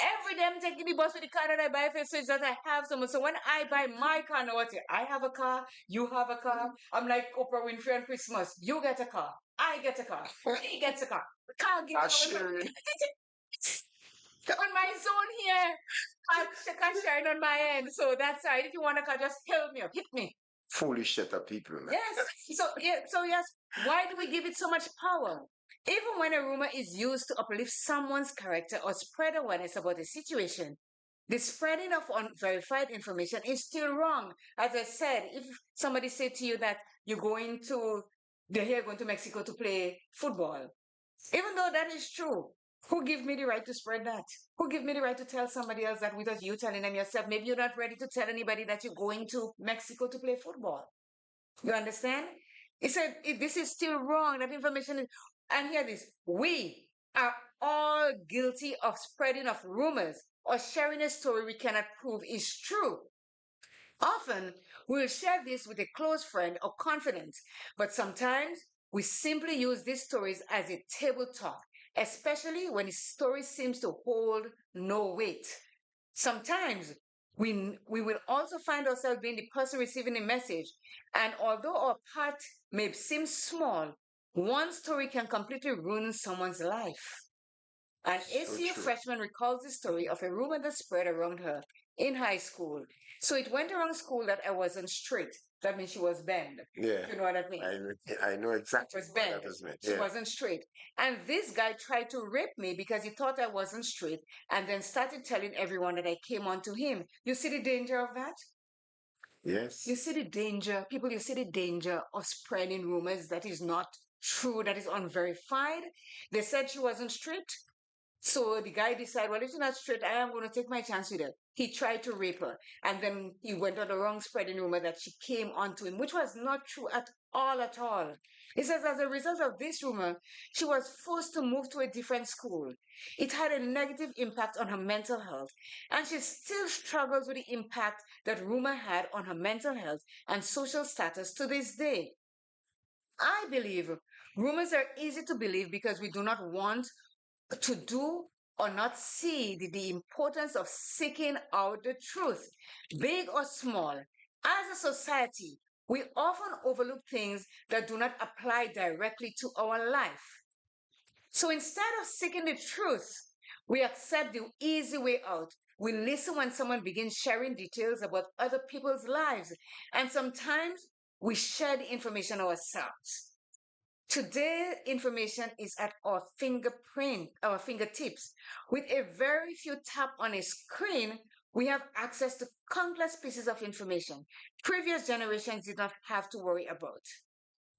Speaker 2: every day I'm taking the bus with the car that I buy for switch that I have someone. So when I buy my car, now what? I have a car, you have a car. I'm like Oprah Winfrey on Christmas. You get a car, I get a car, he gets a car. The car
Speaker 3: I
Speaker 2: gets
Speaker 3: share it.
Speaker 2: on my zone here. I can shine on my end. So that's right. If you want a car, just help me up, hit me.
Speaker 3: Foolish set of people, man.
Speaker 2: Yes. So yes, why do we give it so much power? Even when a rumor is used to uplift someone's character or spread awareness about a situation, the spreading of unverified information is still wrong. As I said, if somebody said to you that they're here going to Mexico to play football, even though that is true, who give me the right to spread that? Who give me the right to tell somebody else that without you telling them yourself? Maybe you're not ready to tell anybody that you're going to Mexico to play football. You understand? He said this is still wrong. That information is, and hear this: we are all guilty of spreading of rumors or sharing a story we cannot prove is true. Often we'll share this with a close friend or confidant, but sometimes we simply use these stories as a table talk, especially when the story seems to hold no weight. Sometimes we will also find ourselves being the person receiving the message, and although our part may seem small, one story can completely ruin someone's life. An
Speaker 3: So
Speaker 2: ACU
Speaker 3: true.
Speaker 2: freshman recalls the story of a rumor that spread around her in high school. So it went around school that I wasn't straight. That means she was bent.
Speaker 3: Yeah.
Speaker 2: You know what I mean?
Speaker 3: I know exactly
Speaker 2: Was
Speaker 3: what
Speaker 2: bent.
Speaker 3: that was meant.
Speaker 2: She
Speaker 3: Yeah.
Speaker 2: wasn't straight. And this guy tried to rape me because he thought I wasn't straight and then started telling everyone that I came on to him. You see the danger of that?
Speaker 3: Yes.
Speaker 2: You see the danger, people, you see the danger of spreading rumors that is not true, that is unverified. They said she wasn't straight. So the guy decided, well, if she's not straight, I am going to take my chance with her. He tried to rape her. And then he went on the wrong spreading rumor that she came onto him, which was not true at all, at all. He says, as a result of this rumor, she was forced to move to a different school. It had a negative impact on her mental health. And she still struggles with the impact that rumor had on her mental health and social status to this day. I believe rumors are easy to believe because we do not want to do or not see the importance of seeking out the truth, big or small. As a society, we often overlook things that do not apply directly to our life. So instead of seeking the truth, we accept the easy way out. We listen when someone begins sharing details about other people's lives, and sometimes we share the information ourselves. Today, information is at our fingertips. With a very few tap on a screen, we have access to countless pieces of information previous generations did not have to worry about.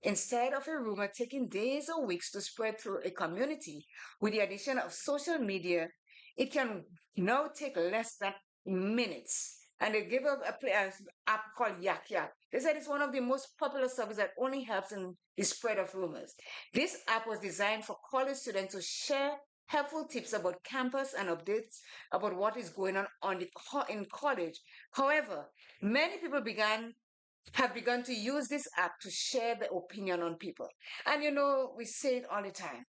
Speaker 2: Instead of a rumor taking days or weeks to spread through a community, with the addition of social media, it can now take less than minutes. And they give up an app called Yak Yak. They said it's one of the most popular services that only helps in the spread of rumors. This app was designed for college students to share helpful tips about campus and updates about what is going on in college. However, many people have begun to use this app to share their opinion on people. And we say it all the time.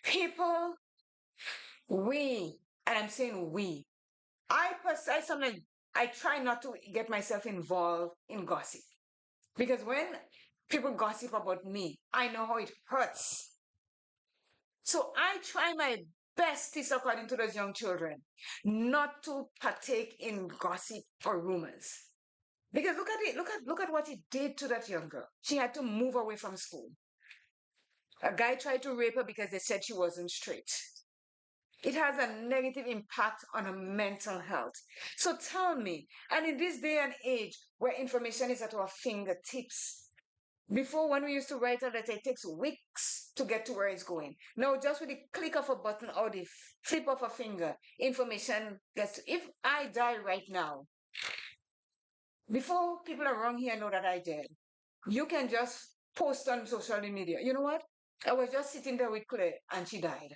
Speaker 2: People, and I'm saying we, I try not to get myself involved in gossip. Because when people gossip about me, I know how it hurts. So I try my best, according to those young children, not to partake in gossip or rumors. Because look at it, look at what it did to that young girl. She had to move away from school. A guy tried to rape her because they said she wasn't straight. It has a negative impact on our mental health. So tell me, and in this day and age where information is at our fingertips, before, when we used to write a letter, it takes weeks to get to where it's going. Now, just with the click of a button or the flip of a finger, information gets. If I die right now, before people around here know that I did, you can just post on social media. You know what? I was just sitting there with Claire and she died.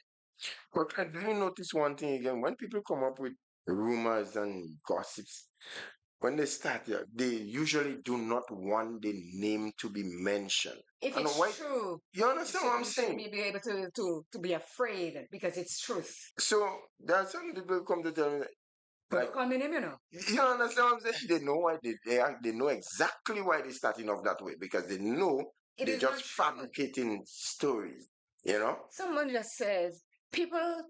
Speaker 3: But do you notice one thing again? When people come up with rumors and gossips, when they start here, they usually do not want the name to be mentioned.
Speaker 2: If
Speaker 3: And
Speaker 2: it's
Speaker 3: why?
Speaker 2: true,
Speaker 3: You understand what I'm
Speaker 2: you should
Speaker 3: saying?
Speaker 2: be able to be afraid because it's truth.
Speaker 3: So there are some people who come to tell me,
Speaker 2: But
Speaker 3: like,
Speaker 2: come in him, you know.
Speaker 3: you understand what I'm saying? They know why they know exactly why they're starting off that way because they know
Speaker 2: It
Speaker 3: they're
Speaker 2: is not
Speaker 3: just
Speaker 2: true.
Speaker 3: fabricating stories. You know?
Speaker 2: Someone just says people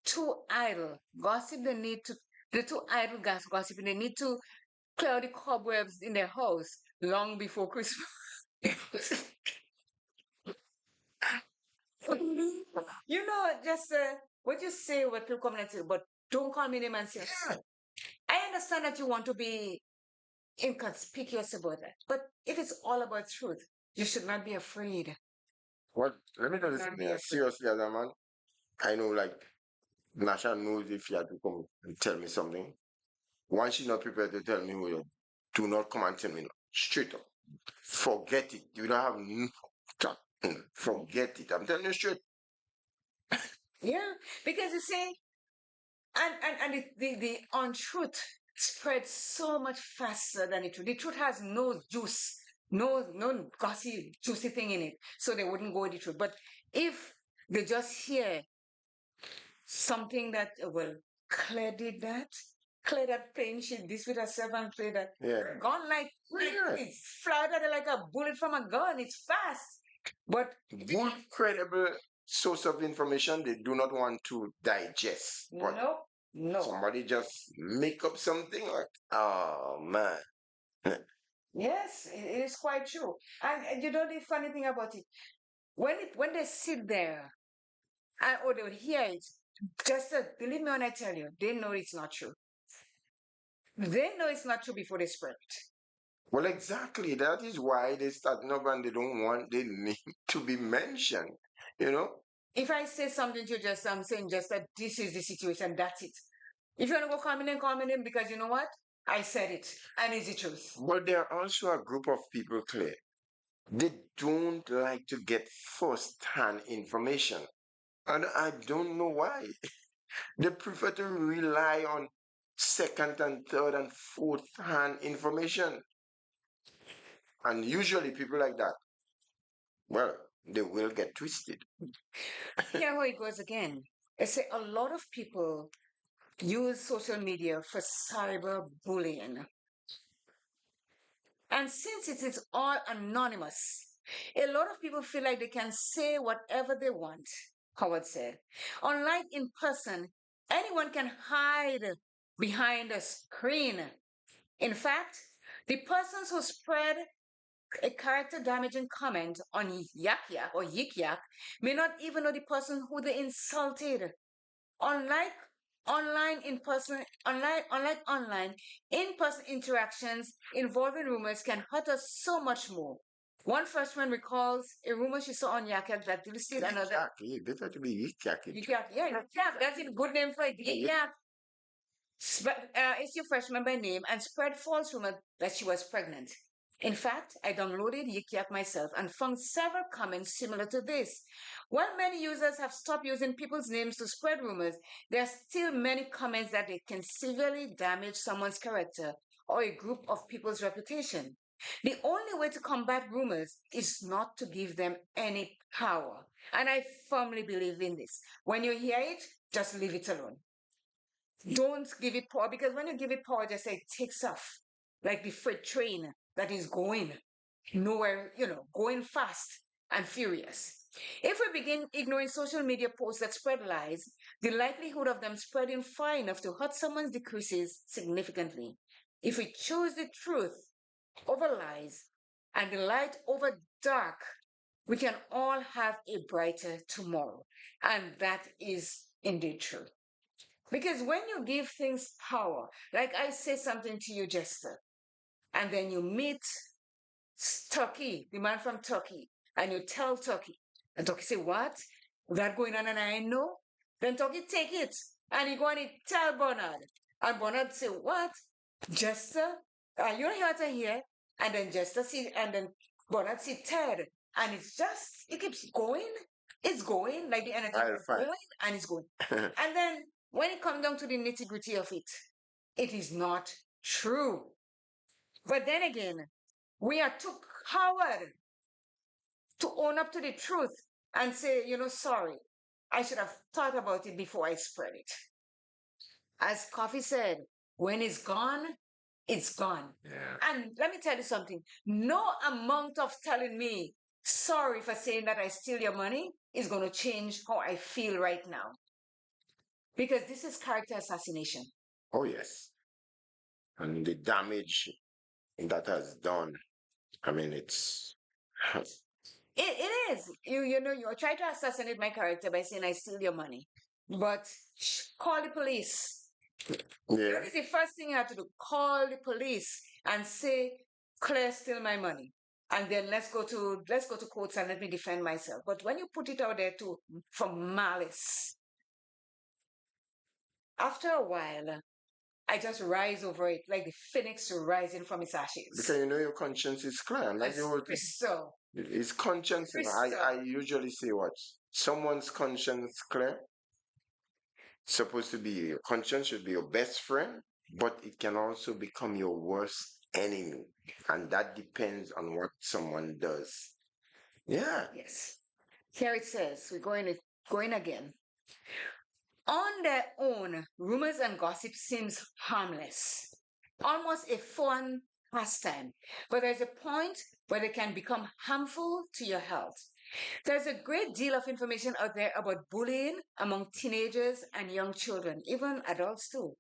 Speaker 2: too idle gossip. They're too idle gossiping. They need to clear the cobwebs in their house long before Christmas. You know, just what you say, what people come and say, but don't call me name and say.
Speaker 3: Yeah.
Speaker 2: I understand that you want to be inconspicuous about that, but if it's all about truth, you should not be afraid.
Speaker 3: What? Let me tell you
Speaker 2: Not
Speaker 3: something.
Speaker 2: be afraid.
Speaker 3: Seriously, as a man, I know like Nasha knows if she had to come and tell me something. Once she's not prepared to tell me, well, do not come and tell me no. Straight up. Forget it. You don't have no forget it. I'm telling you straight.
Speaker 2: Yeah, because you see, and the untruth spreads so much faster than the truth. The truth has no juice, no gossy, juicy thing in it, so they wouldn't go with the truth. But if they just hear something that, well, Claire did that, Claire that playing shit this with herself and Claire that,
Speaker 3: Yeah.
Speaker 2: gone like
Speaker 3: Yeah.
Speaker 2: it's flied at her like a bullet from a gun. It's fast, but
Speaker 3: Good, credible source of information they do not want to digest. But
Speaker 2: no.
Speaker 3: somebody just make up something like, oh man.
Speaker 2: Yes, it is quite true. And you know the funny thing about it, when they sit there or they would hear it, just believe me when I tell you, they know it's not true. They know it's not true before they spread it.
Speaker 3: Well, exactly. That is why they start up and they don't want their name to be mentioned. You know?
Speaker 2: If I say something to you, just I'm saying just that this is the situation, that's it. If you want to go call me name because you know what? I said it and it's the truth.
Speaker 3: But there are also a group of people, Claire. They don't like to get first-hand information. And I don't know why. They prefer to rely on second and third and fourth hand information. And usually people like that, well, they will get twisted.
Speaker 2: Here how it goes again. I say a lot of people use social media for cyberbullying. And since it is all anonymous, a lot of people feel like they can say whatever they want, Howard said. Unlike in person, anyone can hide behind a screen. In fact, the persons who spread a character damaging comment on Yak Yak or Yik Yak may not even know the person who they insulted. Unlike unlike online, in-person interactions involving rumors can hurt us so much more. One freshman recalls a rumor she saw on Yak Yak that listed another.
Speaker 3: Exactly. They try to be yik-yak.
Speaker 2: Yik Yak, yeah, Yik Yak, that's a good name for it. Yik Yak. It's your freshman by name and spread false rumor that she was pregnant. In fact, I downloaded Yik Yak myself and found several comments similar to this. While many users have stopped using people's names to spread rumors, there are still many comments that they can severely damage someone's character or a group of people's reputation. The only way to combat rumors is not to give them any power. And I firmly believe in this. When you hear it, just leave it alone. Don't give it power because when you give it power, just say it takes off like the freight train that is going nowhere, going fast and furious. If we begin ignoring social media posts that spread lies, the likelihood of them spreading far enough to hurt someone decreases significantly. If we choose the truth over lies and the light over dark, we can all have a brighter tomorrow. And that is indeed true. Because when you give things power, like I say something to you, Jester, and then you meet Turkey, the man from Turkey, and you tell Turkey, and Turkey say, what? That going on and I know? Then Turkey take it, and he go and he tell Bernard. And Bernard say, what? Jester? You're here to hear. And then Jester see, and then Bernard see Ted. And it's just, it keeps going. It's going, like the energy is going, and it's going. And then when it comes down to the nitty-gritty of it, it is not true. But then again, we are too coward to own up to the truth and say, sorry, I should have thought about it before I spread it. As Coffee said, when it's gone, it's gone.
Speaker 3: Yeah.
Speaker 2: And let me tell you something. No amount of telling me sorry for saying that I steal your money is going to change how I feel right now. Because this is character assassination.
Speaker 3: Oh, yes. And the damage that has done, I mean, it's...
Speaker 2: It is. You try to assassinate my character by saying I steal your money. But call the police.
Speaker 3: Yeah.
Speaker 2: That is the first thing you have to do. Call the police and say, Claire stole my money. And then let's go to courts and let me defend myself. But when you put it out there from malice, after a while, I just rise over it like the phoenix rising from its ashes.
Speaker 3: Because your conscience is clear. And that's the whole thing.
Speaker 2: So,
Speaker 3: It's conscience. I usually say what? Someone's conscience clear. Supposed to be, your conscience should be your best friend, but it can also become your worst enemy. And that depends on what someone does. Yeah.
Speaker 2: Yes. Here it says, we're going again. On their own, rumors and gossip seems harmless, almost a fun pastime. But there's a point where they can become harmful to your health. There's a great deal of information out there about bullying among teenagers and young children, even adults too.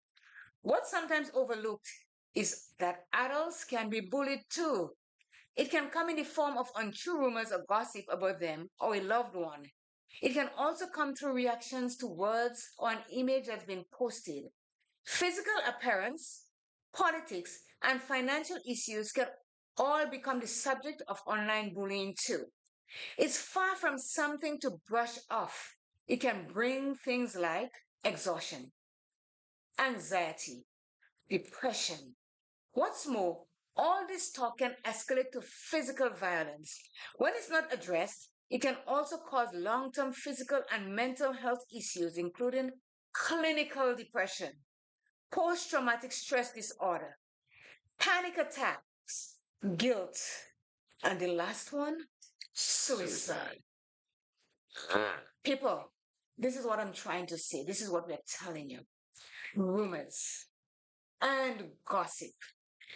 Speaker 2: What's sometimes overlooked is that adults can be bullied too. It can come in the form of untrue rumors or gossip about them or a loved one. It can also come through reactions to words or an image that's been posted. Physical appearance, politics, and financial issues can all become the subject of online bullying too. It's far from something to brush off. It can bring things like exhaustion, anxiety, depression. What's more, all this talk can escalate to physical violence. When it's not addressed, it can also cause long-term physical and mental health issues, including clinical depression, post-traumatic stress disorder, panic attacks, guilt, and the last one, suicide. People, this is what I'm trying to say. This is what we're telling you. Rumors and gossip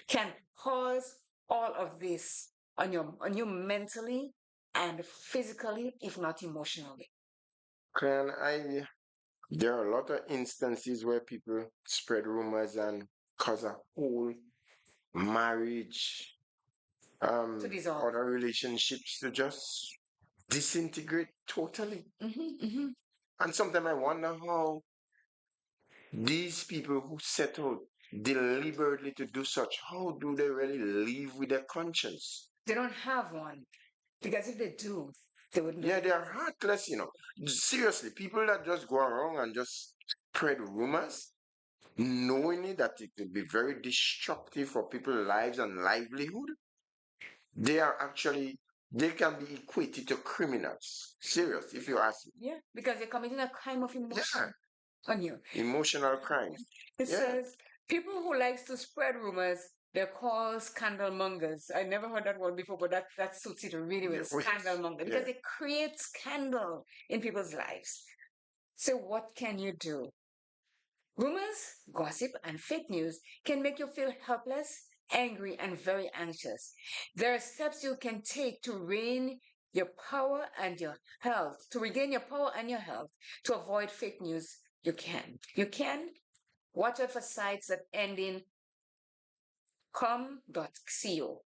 Speaker 2: can cause all of this on you mentally and physically, if not emotionally.
Speaker 3: Clan, there are a lot of instances where people spread rumors and cause a whole marriage,
Speaker 2: To dissolve.
Speaker 3: other relationships to just disintegrate totally. And sometimes I wonder how these people who set out deliberately to do such, how do they really live with their conscience?
Speaker 2: They don't have one. Because if they do, they wouldn't.
Speaker 3: Yeah, they are heartless, Seriously, people that just go around and just spread rumors, knowing that it will be very destructive for people's lives and livelihood, they can be equated to criminals. Serious, if you ask me.
Speaker 2: Yeah, because they're committing a crime of emotion on you.
Speaker 3: Emotional crime.
Speaker 2: It says people who likes to spread rumors, they're called scandalmongers. I never heard that word before, but that suits it really well. Scandalmonger. Because they create scandal in people's lives. So what can you do? Rumors, gossip, and fake news can make you feel helpless, angry, and very anxious. There are steps you can take to regain your power and your health. To regain your power and your health, to avoid fake news, you can watch out for sites that end in com.co.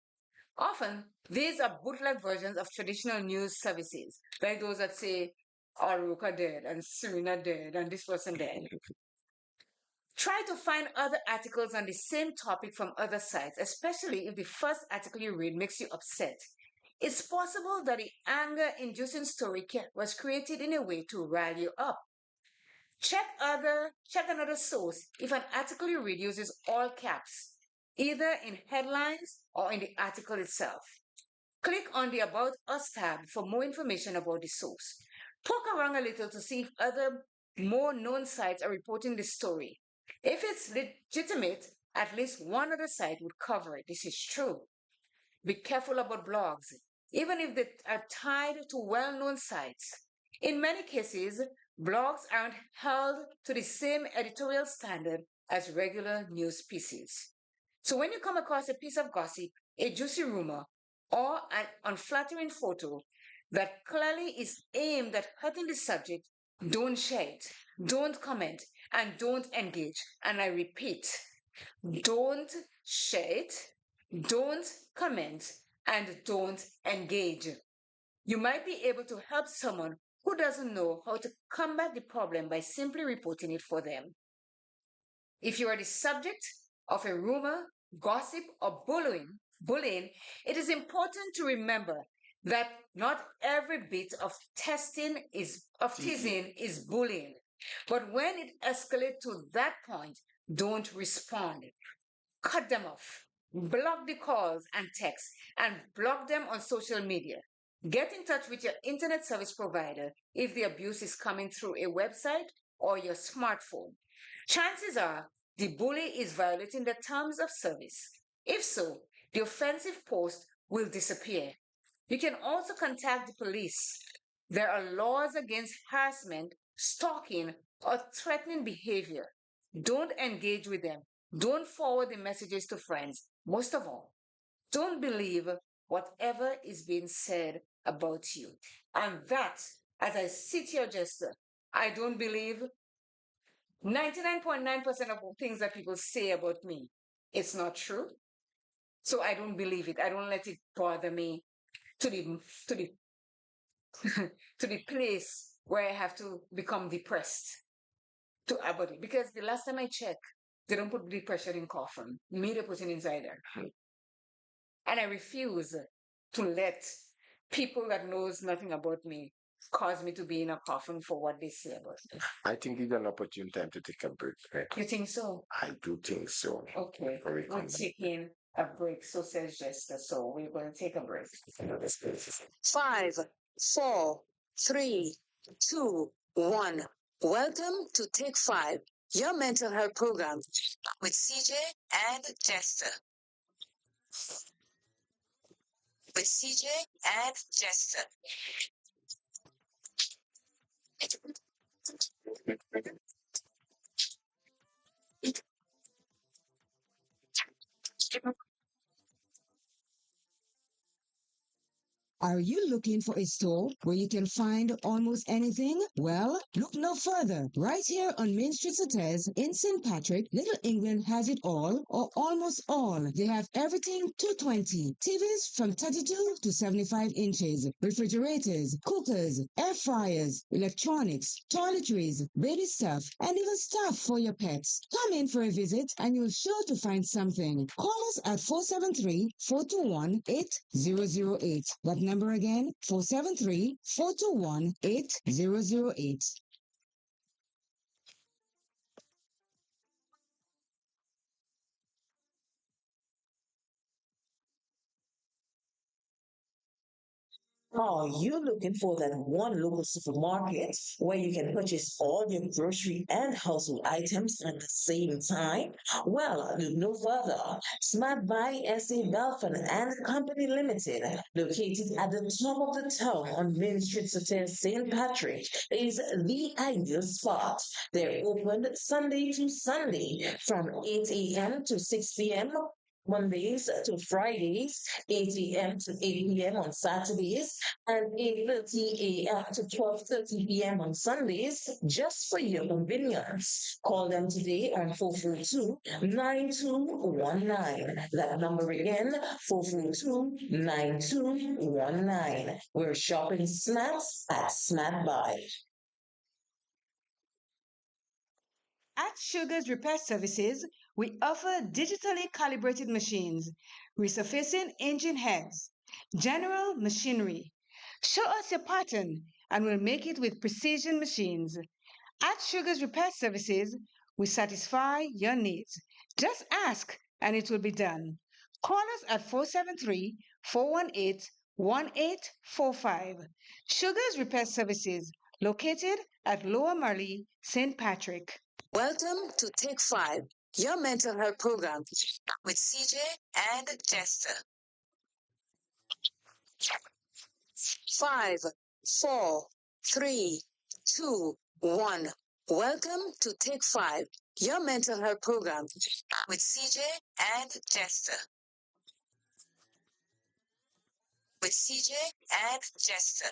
Speaker 2: Often, these are bootleg versions of traditional news services, like those that say Aruka dead and Serena dead and this person dead. Try to find other articles on the same topic from other sites, especially if the first article you read makes you upset. It's possible that the anger-inducing story was created in a way to rile you up. Check another source if an article you read uses all caps, either in headlines or in the article itself. Click on the About Us tab for more information about the source. Poke around a little to see if other more known sites are reporting the story. If it's legitimate, at least one other site would cover it. This is true. Be careful about blogs, even if they are tied to well-known sites. In many cases, blogs aren't held to the same editorial standard as regular news pieces. So when you come across a piece of gossip, a juicy rumor, or an unflattering photo that clearly is aimed at hurting the subject, don't share it, don't comment, and don't engage. And I repeat, don't share it, don't comment, and don't engage. You might be able to help someone who doesn't know how to combat the problem by simply reporting it for them. If you are the subject of a rumor, gossip, or bullying, it is important to remember that not every bit of teasing is bullying. But when it escalates to that point, don't respond. Cut them off. Block the calls and texts and block them on social media. Get in touch with your internet service provider if the abuse is coming through a website or your smartphone. Chances are the bully is violating the terms of service. If so, the offensive post will disappear. You can also contact the police. There are laws against harassment, stalking, or threatening behavior. Don't engage with them. Don't forward the messages to friends. Most of all, don't believe whatever is being said about you. And that, as I sit here, Jester, I don't believe 99.9% of things that people say about me. It's not true. So I don't believe it. I don't let it bother me to the to the place where I have to become depressed about it. Because the last time I checked, they don't put depression in coffin. Me, they put it inside there. And I refuse to let people that knows nothing about me cause me to be in a coffin for what they say about me.
Speaker 3: I think it's an opportune time to take a break. Right?
Speaker 2: You think so?
Speaker 3: I do think so.
Speaker 2: Okay. We're taking a break, so says Jester. So we're going to take a break.
Speaker 1: 5, 4, 3, 2, 1. Welcome to Take 5, your mental health program with CJ and Jester. With CJ and Jester.
Speaker 5: Are you looking for a store where you can find almost anything? Well, look no further. Right here on Main Street Sautez in St. Patrick, Little England has it all, or almost all. They have everything 220. TVs from 32 to 75 inches, refrigerators, cookers, air fryers, electronics, toiletries, baby stuff, and even stuff for your pets. Come in for a visit and you'll sure to find something. Call us at 473-421-8008. That number again, 473-421-8008.
Speaker 6: Are you looking for that one local supermarket where you can purchase all your grocery and household items at the same time? Well, look no further. Smart Buy SA Belfon and Company Limited, located at the top of the town on Main Street, St. Patrick, is the ideal spot. They're open Sunday to Sunday from 8 a.m. to 6 p.m. Mondays to Fridays, 8 a.m. to 8 p.m. on Saturdays, and 8:30 a.m. to 12:30 p.m. on Sundays, just for your convenience. Call them today on 442-9219. That number again, 442-9219. We're shopping snacks at Snack Buy.
Speaker 2: At Sugar's Repair Services, we offer digitally calibrated machines, resurfacing engine heads, general machinery. Show us your pattern and we'll make it with precision machines. At Sugar's Repair Services, we satisfy your needs. Just ask and it will be done. Call us at 473 418 1845. Sugar's Repair Services, located at Lower Marley, St. Patrick.
Speaker 1: Welcome to Take 5, your mental health program with CJ and Jester. 5, 4, 3, 2, 1. Welcome to Take 5, your mental health program with CJ and Jester. With CJ and Jester.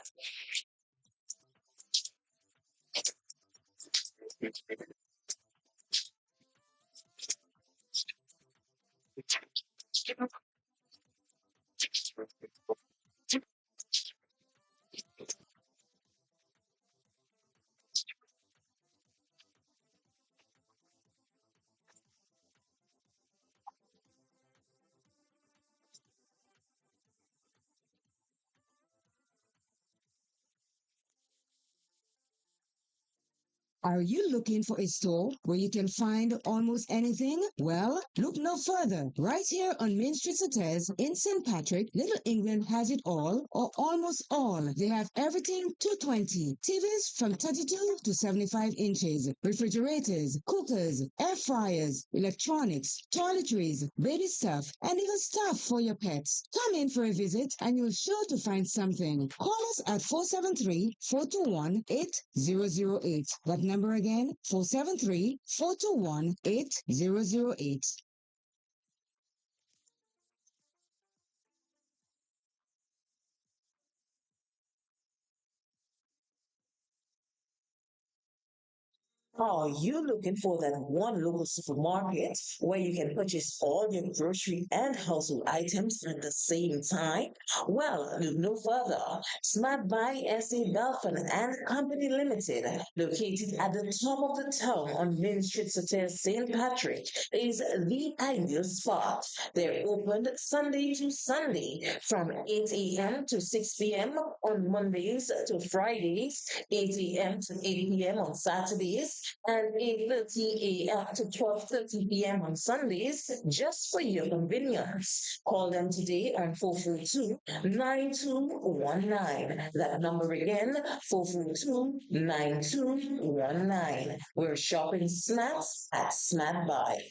Speaker 5: Are you looking for a store where you can find almost anything? Well, look no further. Right here on Main Street Sautez in St. Patrick, Little England has it all, or almost all. They have everything 220. TVs from 32 to 75 inches, refrigerators, cookers, air fryers, electronics, toiletries, baby stuff, and even stuff for your pets. Come in for a visit and you're sure to find something. Call us at 473-421-8008. That number again, 473-421-8008.
Speaker 6: Are you looking for that one local supermarket where you can purchase all your grocery and household items at the same time? Well, look no further. Smart Buy SA Belfon and Company Limited, located at the top of the town on Main Street, St. Patrick, is the ideal spot. They're open Sunday to Sunday from 8 a.m. to 6 p.m. on Mondays to Fridays, 8 a.m. to 8 p.m. on Saturdays, and 8:30 a.m. to 12:30 p.m. on Sundays, just for your convenience. Call them today on 442-9219. That number again, 442-9219. We're shopping snacks at Snack Buy.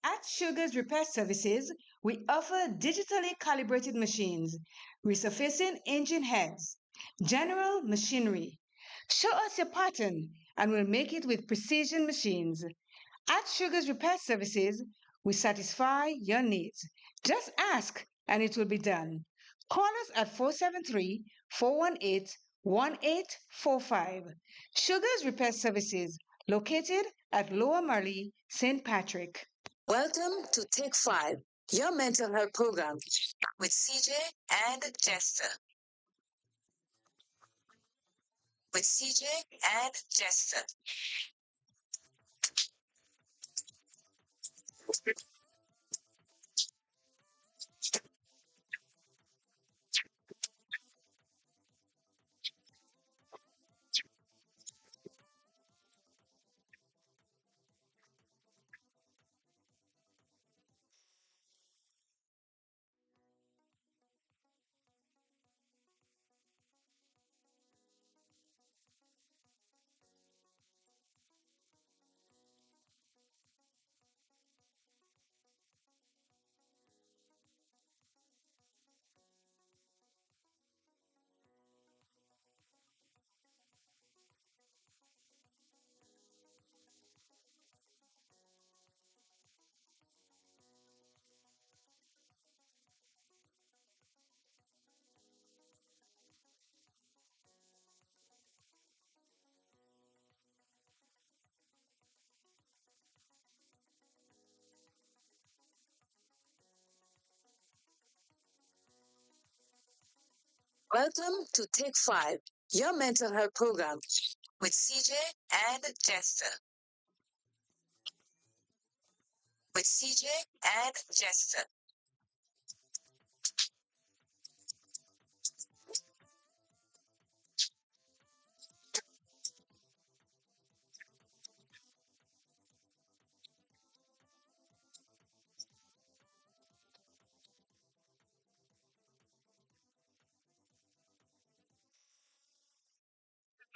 Speaker 2: At Sugar's Repair Services, we offer digitally calibrated machines, resurfacing engine heads, general machinery. Show us your pattern and we'll make it with precision machines. At Sugar's Repair Services, we satisfy your needs. Just ask and it will be done. Call us at 473 418 1845. Sugar's Repair Services, located at Lower Marley, St. Patrick.
Speaker 1: Welcome to Take 5, your mental health program with CJ and Jester. With CJ and Jester. Welcome to Take 5, your mental health program with CJ and Jester. With CJ and Jester.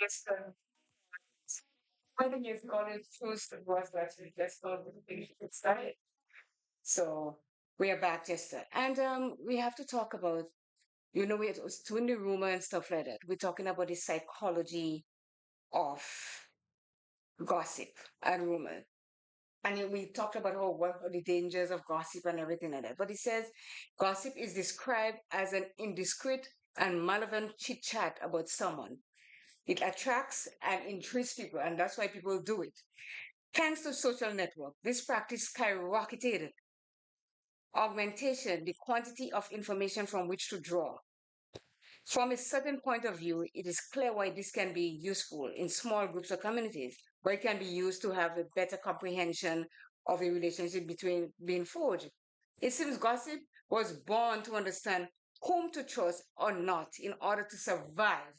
Speaker 1: Jester. One thing is always choose the words that you just don't think it's right. So we are back, Jester. And we have to talk about, it was doing the rumor and stuff like that. We're talking about the psychology of gossip and rumor. And we talked about what are the dangers of gossip and everything like that. But it says gossip is described as an indiscreet and malevolent chit chat about someone. It attracts and intrigues people, and that's why people do it. Thanks to social network, this practice skyrocketed. Augmentation, the quantity of information from which to draw. From a certain point of view, it is clear why this can be useful in small groups or communities, where it can be used to have a better comprehension of a relationship between being forged. It seems gossip was born to understand whom to trust or not in order to survive.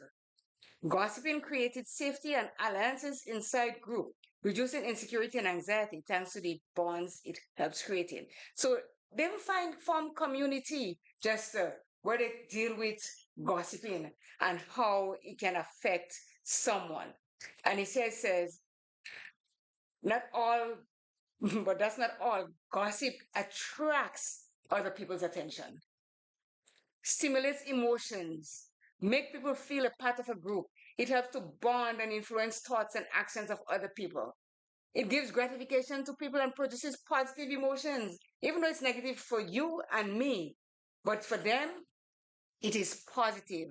Speaker 1: Gossiping created safety and alliances inside group, reducing insecurity and anxiety thanks to the bonds it helps creating. So they will form community just where they deal with gossiping and how it can affect someone. And it says not all, but that's not all. Gossip attracts other people's attention, stimulates emotions, make people feel a part of a group. It helps to bond and influence thoughts and actions of other people. It gives gratification to people and produces positive emotions, even though it's negative for you and me. But for them, it is positive.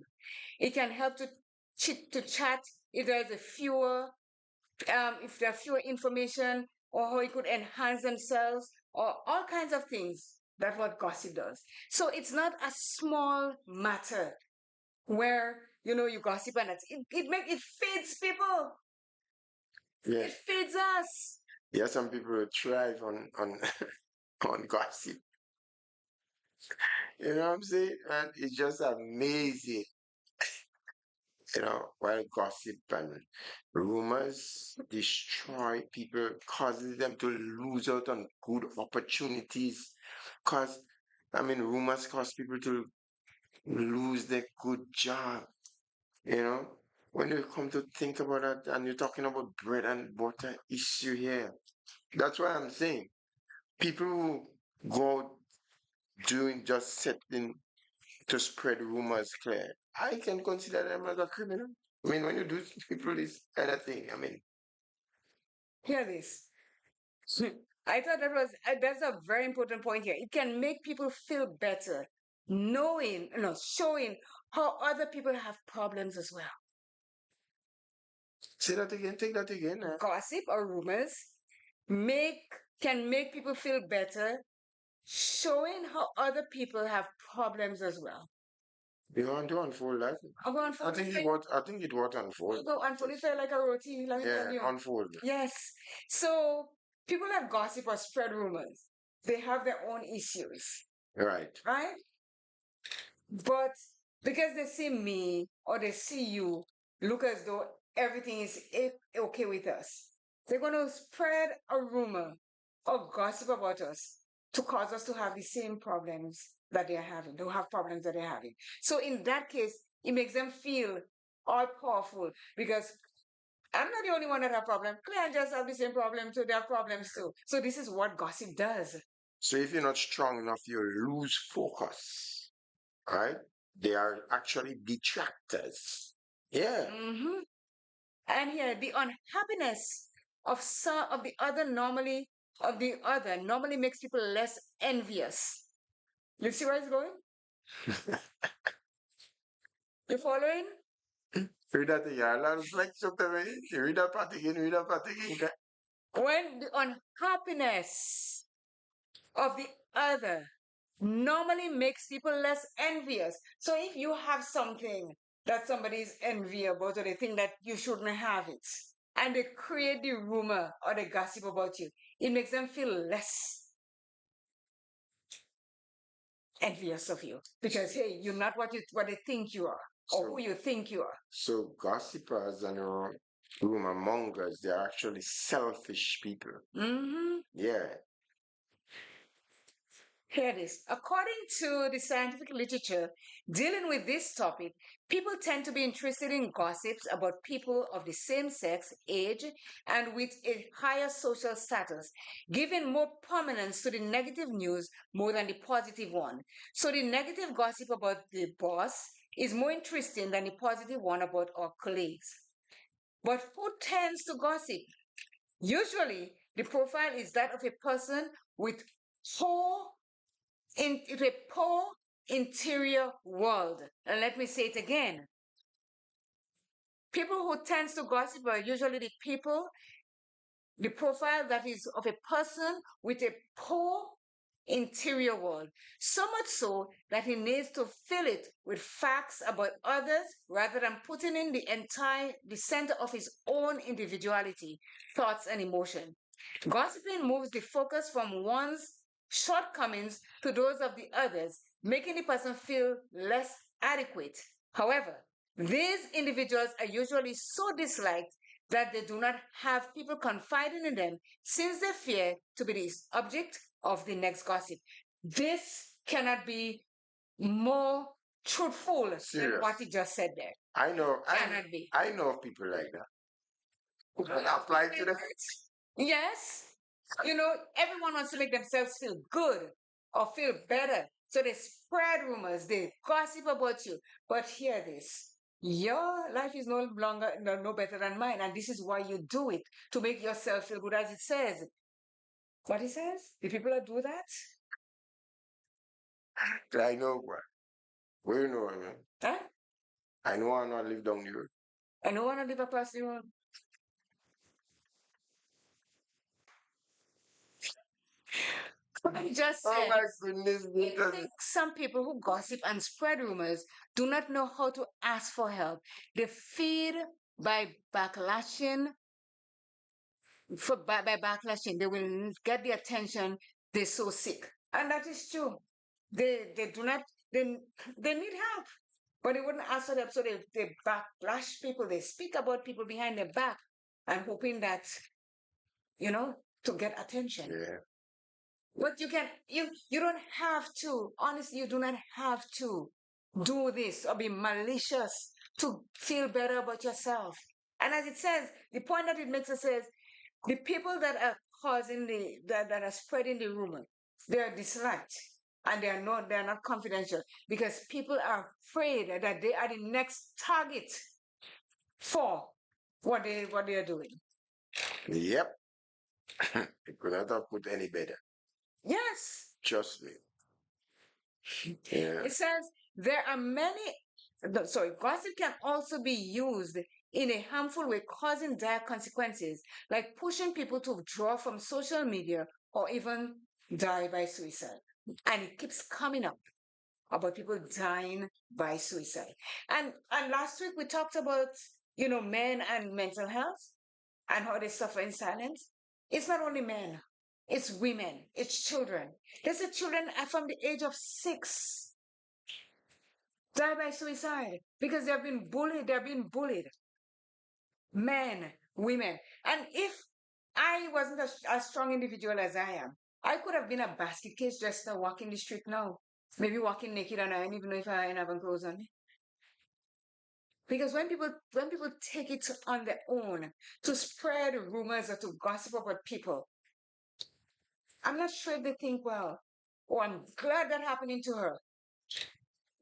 Speaker 1: It can help to chat if there's a fewer if there are fewer information, or how it could enhance themselves, or all kinds of things. That's what gossip does. So it's not a small matter where you gossip and it feeds people.
Speaker 3: Yeah.
Speaker 1: It feeds us.
Speaker 3: Yeah, some people thrive on on gossip. You know what I'm saying? And it's just amazing. While gossip and rumors destroy people, causes them to lose out on good opportunities. Cause rumors cause people to lose their good job. When you come to think about that, and you're talking about bread and butter issue here, that's why I'm saying people who go doing just setting to spread rumors clear, I can consider them as a criminal. When you do people this kind of thing,
Speaker 1: Hear this. I thought that's a very important point here. It can make people feel better, showing how other people have problems as well.
Speaker 3: say that again, take that again.
Speaker 1: Gossip or rumors can make people feel better, showing how other people have problems as well.
Speaker 3: You want to unfold that?
Speaker 1: I'll go unfold.
Speaker 3: I think it was unfold.
Speaker 1: Go unfold it like a roti. Let me tell you.
Speaker 3: Unfold.
Speaker 1: Yes. So people that gossip or spread rumors, they have their own issues.
Speaker 3: Right.
Speaker 1: Right? But because they see me or they see you look as though everything is okay with us, they're going to spread a rumor or gossip about us to cause us to have the same problems that they're having, to have problems that they're having. So in that case, it makes them feel all powerful because I'm not the only one that have problems. Clients just have the same problem too. They have problems too. So this is what gossip does.
Speaker 3: So if you're not strong enough, you lose focus. Right? They are actually detractors. Yeah.
Speaker 1: Mm-hmm. And here, the unhappiness of the other normally makes people less envious. You see where it's going? You following?
Speaker 3: Read that again. Last like something. Read that part again.
Speaker 1: When the unhappiness of the other normally makes people less envious. So if you have something that somebody is envy about, or they think that you shouldn't have it, and they create the rumor or the gossip about you, it makes them feel less envious of you because hey, you're not what they think you are or
Speaker 3: So,
Speaker 1: who you think you are.
Speaker 3: so gossipers and rumor mongers, they're actually selfish people.
Speaker 1: Mm-hmm.
Speaker 3: Yeah.
Speaker 1: Here it is. According to the scientific literature dealing with this topic, people tend to be interested in gossips about people of the same sex, age, and with a higher social status, giving more prominence to the negative news more than the positive one. So the negative gossip about the boss is more interesting than the positive one about our colleagues. But who tends to gossip? Usually, the profile is that of a person with poor in a poor interior world. And let me say it again. People who tends to gossip are usually the profile that is of a person with a poor interior world. So much so that he needs to fill it with facts about others rather than putting in the center of his own individuality, thoughts, and emotion. Gossiping moves the focus from one's shortcomings to those of the others, making the person feel less adequate. However, these individuals are usually so disliked that they do not have people confiding in them since they fear to be the object of the next gossip. This cannot be more truthful than what he just said there.
Speaker 3: I know,
Speaker 1: Cannot be.
Speaker 3: I know of people like that. Apply to the
Speaker 1: Yes. You know, everyone wants to make themselves feel good or feel better. So they spread rumors, they gossip about you. But hear this. Your life is no longer no better than mine. And this is why you do it, to make yourself feel good, as it says. What it says? The people that do that?
Speaker 3: I know what. Where you know, man?
Speaker 1: Huh?
Speaker 3: I know I not live down the road.
Speaker 1: I don't want to live across the road. I just
Speaker 3: Oh
Speaker 1: said.
Speaker 3: my goodness,
Speaker 1: I
Speaker 3: because
Speaker 1: think some people who gossip and spread rumors do not know how to ask for help. They feed by backlashing. By backlashing, they will get the attention. They're so sick, and that is true. They do not they need help, but they wouldn't ask for help. So they backlash people. They speak about people behind their back, and hoping that to get attention.
Speaker 3: yeah.
Speaker 1: But you don't have to. Honestly, you do not have to do this or be malicious to feel better about yourself. And as it says, the point that it makes us says the people that are causing that are spreading the rumor, they are disliked and they are not confidential because people are afraid that they are the next target for what they are doing.
Speaker 3: Yep. It could not have put any better.
Speaker 1: Yes.
Speaker 3: Trust me. Yeah.
Speaker 1: It says there are gossip can also be used in a harmful way, causing dire consequences, like pushing people to withdraw from social media or even die by suicide. And it keeps coming up about people dying by suicide. And last week we talked about, men and mental health and how they suffer in silence. It's not only men, it's women, it's children. There's a children from the age of 6 die by suicide because they've been bullied. They're being bullied. Men, women. And if I wasn't as strong individual as I am, I could have been a basket case Jester walking the street now. Maybe walking naked and I don't even know if I haven't clothes on me. Because when people take it on their own to spread rumors or to gossip about people, I'm not sure if they think, well, oh, I'm glad that happening to her.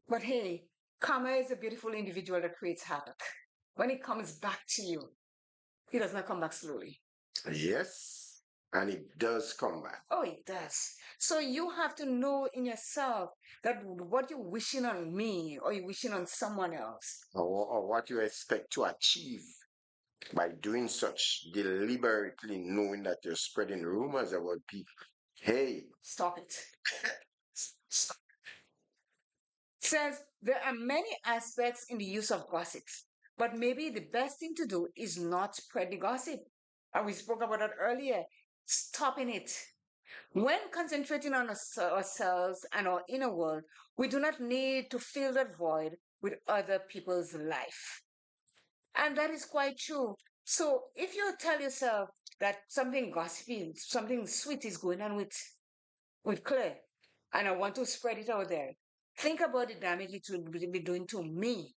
Speaker 1: But hey, karma is a beautiful individual that creates havoc. When it comes back to you, it does not come back slowly.
Speaker 3: Yes. And it does come back.
Speaker 1: Oh, it does. So you have to know in yourself that what you're wishing on me or you're wishing on someone else.
Speaker 3: Or what you expect to achieve by doing such, deliberately knowing that you're spreading rumors about people. Hey,
Speaker 1: Stop it. Says there are many aspects in the use of gossips, but maybe the best thing to do is not spread the gossip. And we spoke about that earlier. Stopping it. When concentrating on ourselves and our inner world, we do not need to fill that void with other people's life. And that is quite true. So if you tell yourself that something gossipy, something sweet is going on with Claire, and I want to spread it out there, think about the damage it will be doing to me.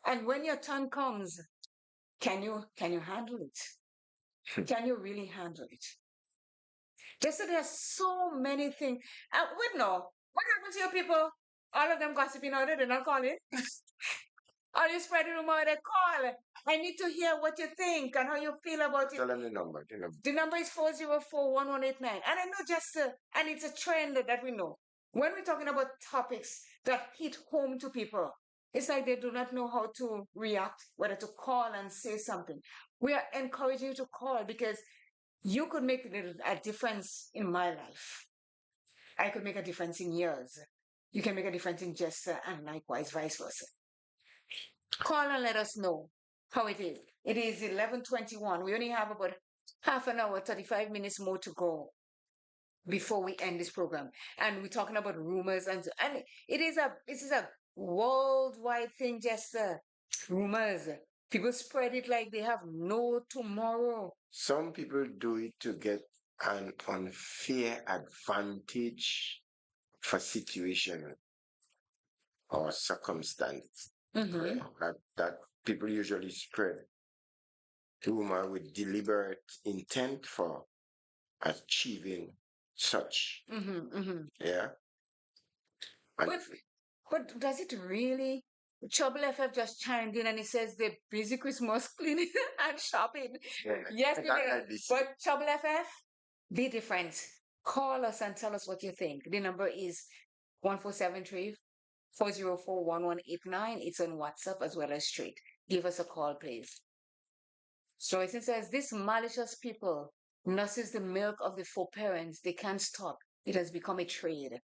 Speaker 1: And when your turn comes, can you handle it? Can you really handle it? Just so there's so many things. Wait, no. What happened to your people? All of them gossiping out there, they're not calling. Are you spreading rumor? They call. I need to hear what you think and how you feel about it.
Speaker 3: Tell them the number.
Speaker 1: The number is 404-1189. And I know and it's a trend that we know. When we're talking about topics that hit home to people, it's like they do not know how to react, whether to call and say something. We are encouraging you to call because you could make a difference in my life. I could make a difference in yours. You can make a difference in Jester and likewise vice versa. Call and let us know how it is. It is 11:21. We only have about half an hour, 35 minutes more to go before we end this program. And we're talking about rumors and this is a worldwide thing, Jester. Rumors. People spread it like they have no tomorrow.
Speaker 3: Some people do it to get an unfair advantage for situation or circumstance.
Speaker 1: Mm-hmm.
Speaker 3: That people usually spread rumor with deliberate intent for achieving such.
Speaker 1: Mm-hmm, mm-hmm.
Speaker 3: Yeah. And
Speaker 1: But does it really? Trouble FF just chimed in and he says they're busy Christmas cleaning and shopping.
Speaker 3: yeah,
Speaker 1: Yes,
Speaker 3: like this.
Speaker 1: but Trouble FF, be different. Call us and tell us what you think. The number is 1473-404-1189. It's on WhatsApp as well as straight. Give us a call, please. Joyce says, this malicious people nurses the milk of the foreparents. They can't stop. It has become a trade.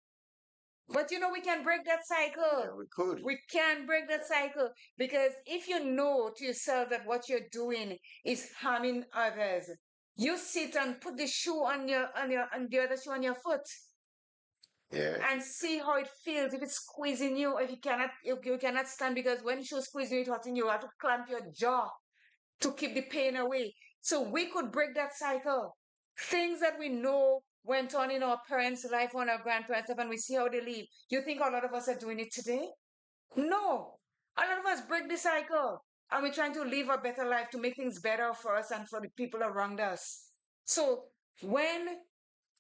Speaker 1: But we can break that cycle.
Speaker 3: Yeah, we could.
Speaker 1: We can break that cycle because if you know to yourself that what you're doing is harming others, you sit and put the shoe on the other shoe on your foot.
Speaker 3: Yeah.
Speaker 1: And see how it feels if it's squeezing you, if you cannot stand because when shoe squeezing you, it's hurting you have to clamp your jaw to keep the pain away. So we could break that cycle. Things that we know went on in our parents' life, on our grandparents' life, and we see how they live. You think a lot of us are doing it today? No. A lot of us break the cycle. And we're trying to live a better life to make things better for us and for the people around us. So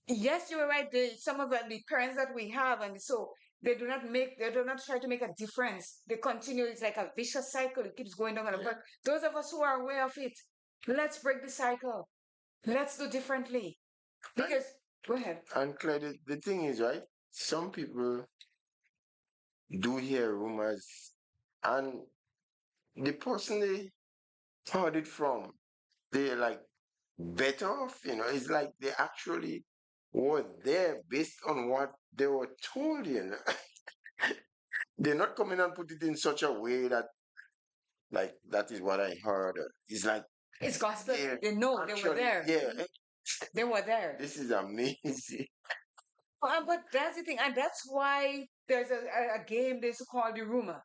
Speaker 1: yes, you were right, some of the parents that we have, and so they do not try to make a difference. They continue, it's like a vicious cycle. It keeps going down. Yeah. But those of us who are aware of it, let's break the cycle. Let's do differently. Because, go ahead.
Speaker 3: And Claire, the thing is, right? Some people do hear rumors, and the person they heard it from, they're like better off, It's like they actually were there based on what they were told, They're not coming and put it in such a way that, like, that is what I heard. It's like
Speaker 1: it's gospel. They know actually, they were there.
Speaker 3: Yeah.
Speaker 1: They were there.
Speaker 3: This is amazing.
Speaker 1: But that's the thing, and that's why there's a game they used to call the rumor.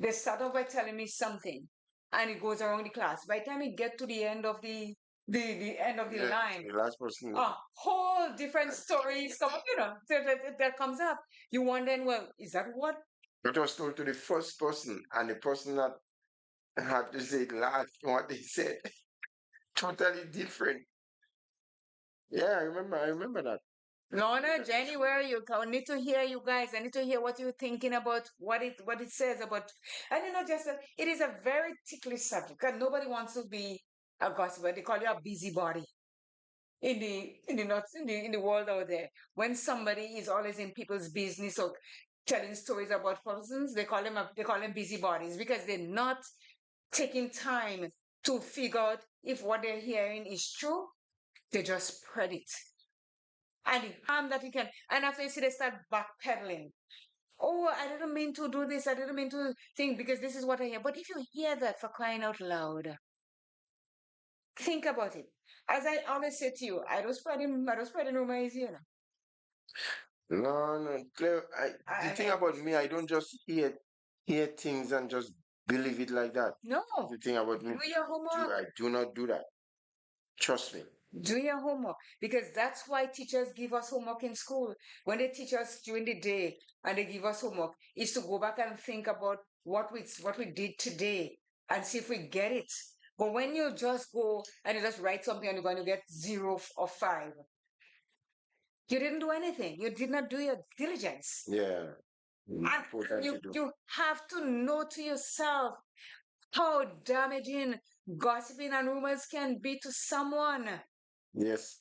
Speaker 1: They start off by telling me something, and it goes around the class. By the time we get to the end of the end of the line,
Speaker 3: the last person,
Speaker 1: a whole different story that comes up. You wonder, well, is that what?
Speaker 3: It was told to the first person, and the person that had to say it last, what they said, totally different. Yeah, I remember that.
Speaker 1: Lorna, Jenny, where are you? I need to hear you guys. I need to hear what you're thinking about what it says about. And just it is a very ticklish subject because nobody wants to be a gossiper. They call you a busybody in the world out there. When somebody is always in people's business or telling stories about persons, they call them busybodies because they're not taking time to figure out if what they're hearing is true. They just spread it. And the harm that you can, and after you see they start backpedaling. Oh, I didn't mean to do this. I didn't mean to think because this is what I hear. But if you hear that, for crying out loud, think about it. As I always say to you, I don't spread rumors here.
Speaker 3: No, no, Claire, the thing
Speaker 1: I,
Speaker 3: about me, I don't just hear things and just believe it like that.
Speaker 1: no,
Speaker 3: The thing about me,
Speaker 1: do your homework.
Speaker 3: I do not do that. Trust me.
Speaker 1: Do your homework because that's why teachers give us homework in school. When they teach us during the day and they give us homework, is to go back and think about what we did today and see if we get it. But when you just go and you just write something and you're going to get 0 or 5, you didn't do anything. You did not do your diligence.
Speaker 3: Yeah.
Speaker 1: And
Speaker 3: Important
Speaker 1: you
Speaker 3: to do.
Speaker 1: you have to know to yourself how damaging gossiping and rumors can be to someone.
Speaker 3: Yes.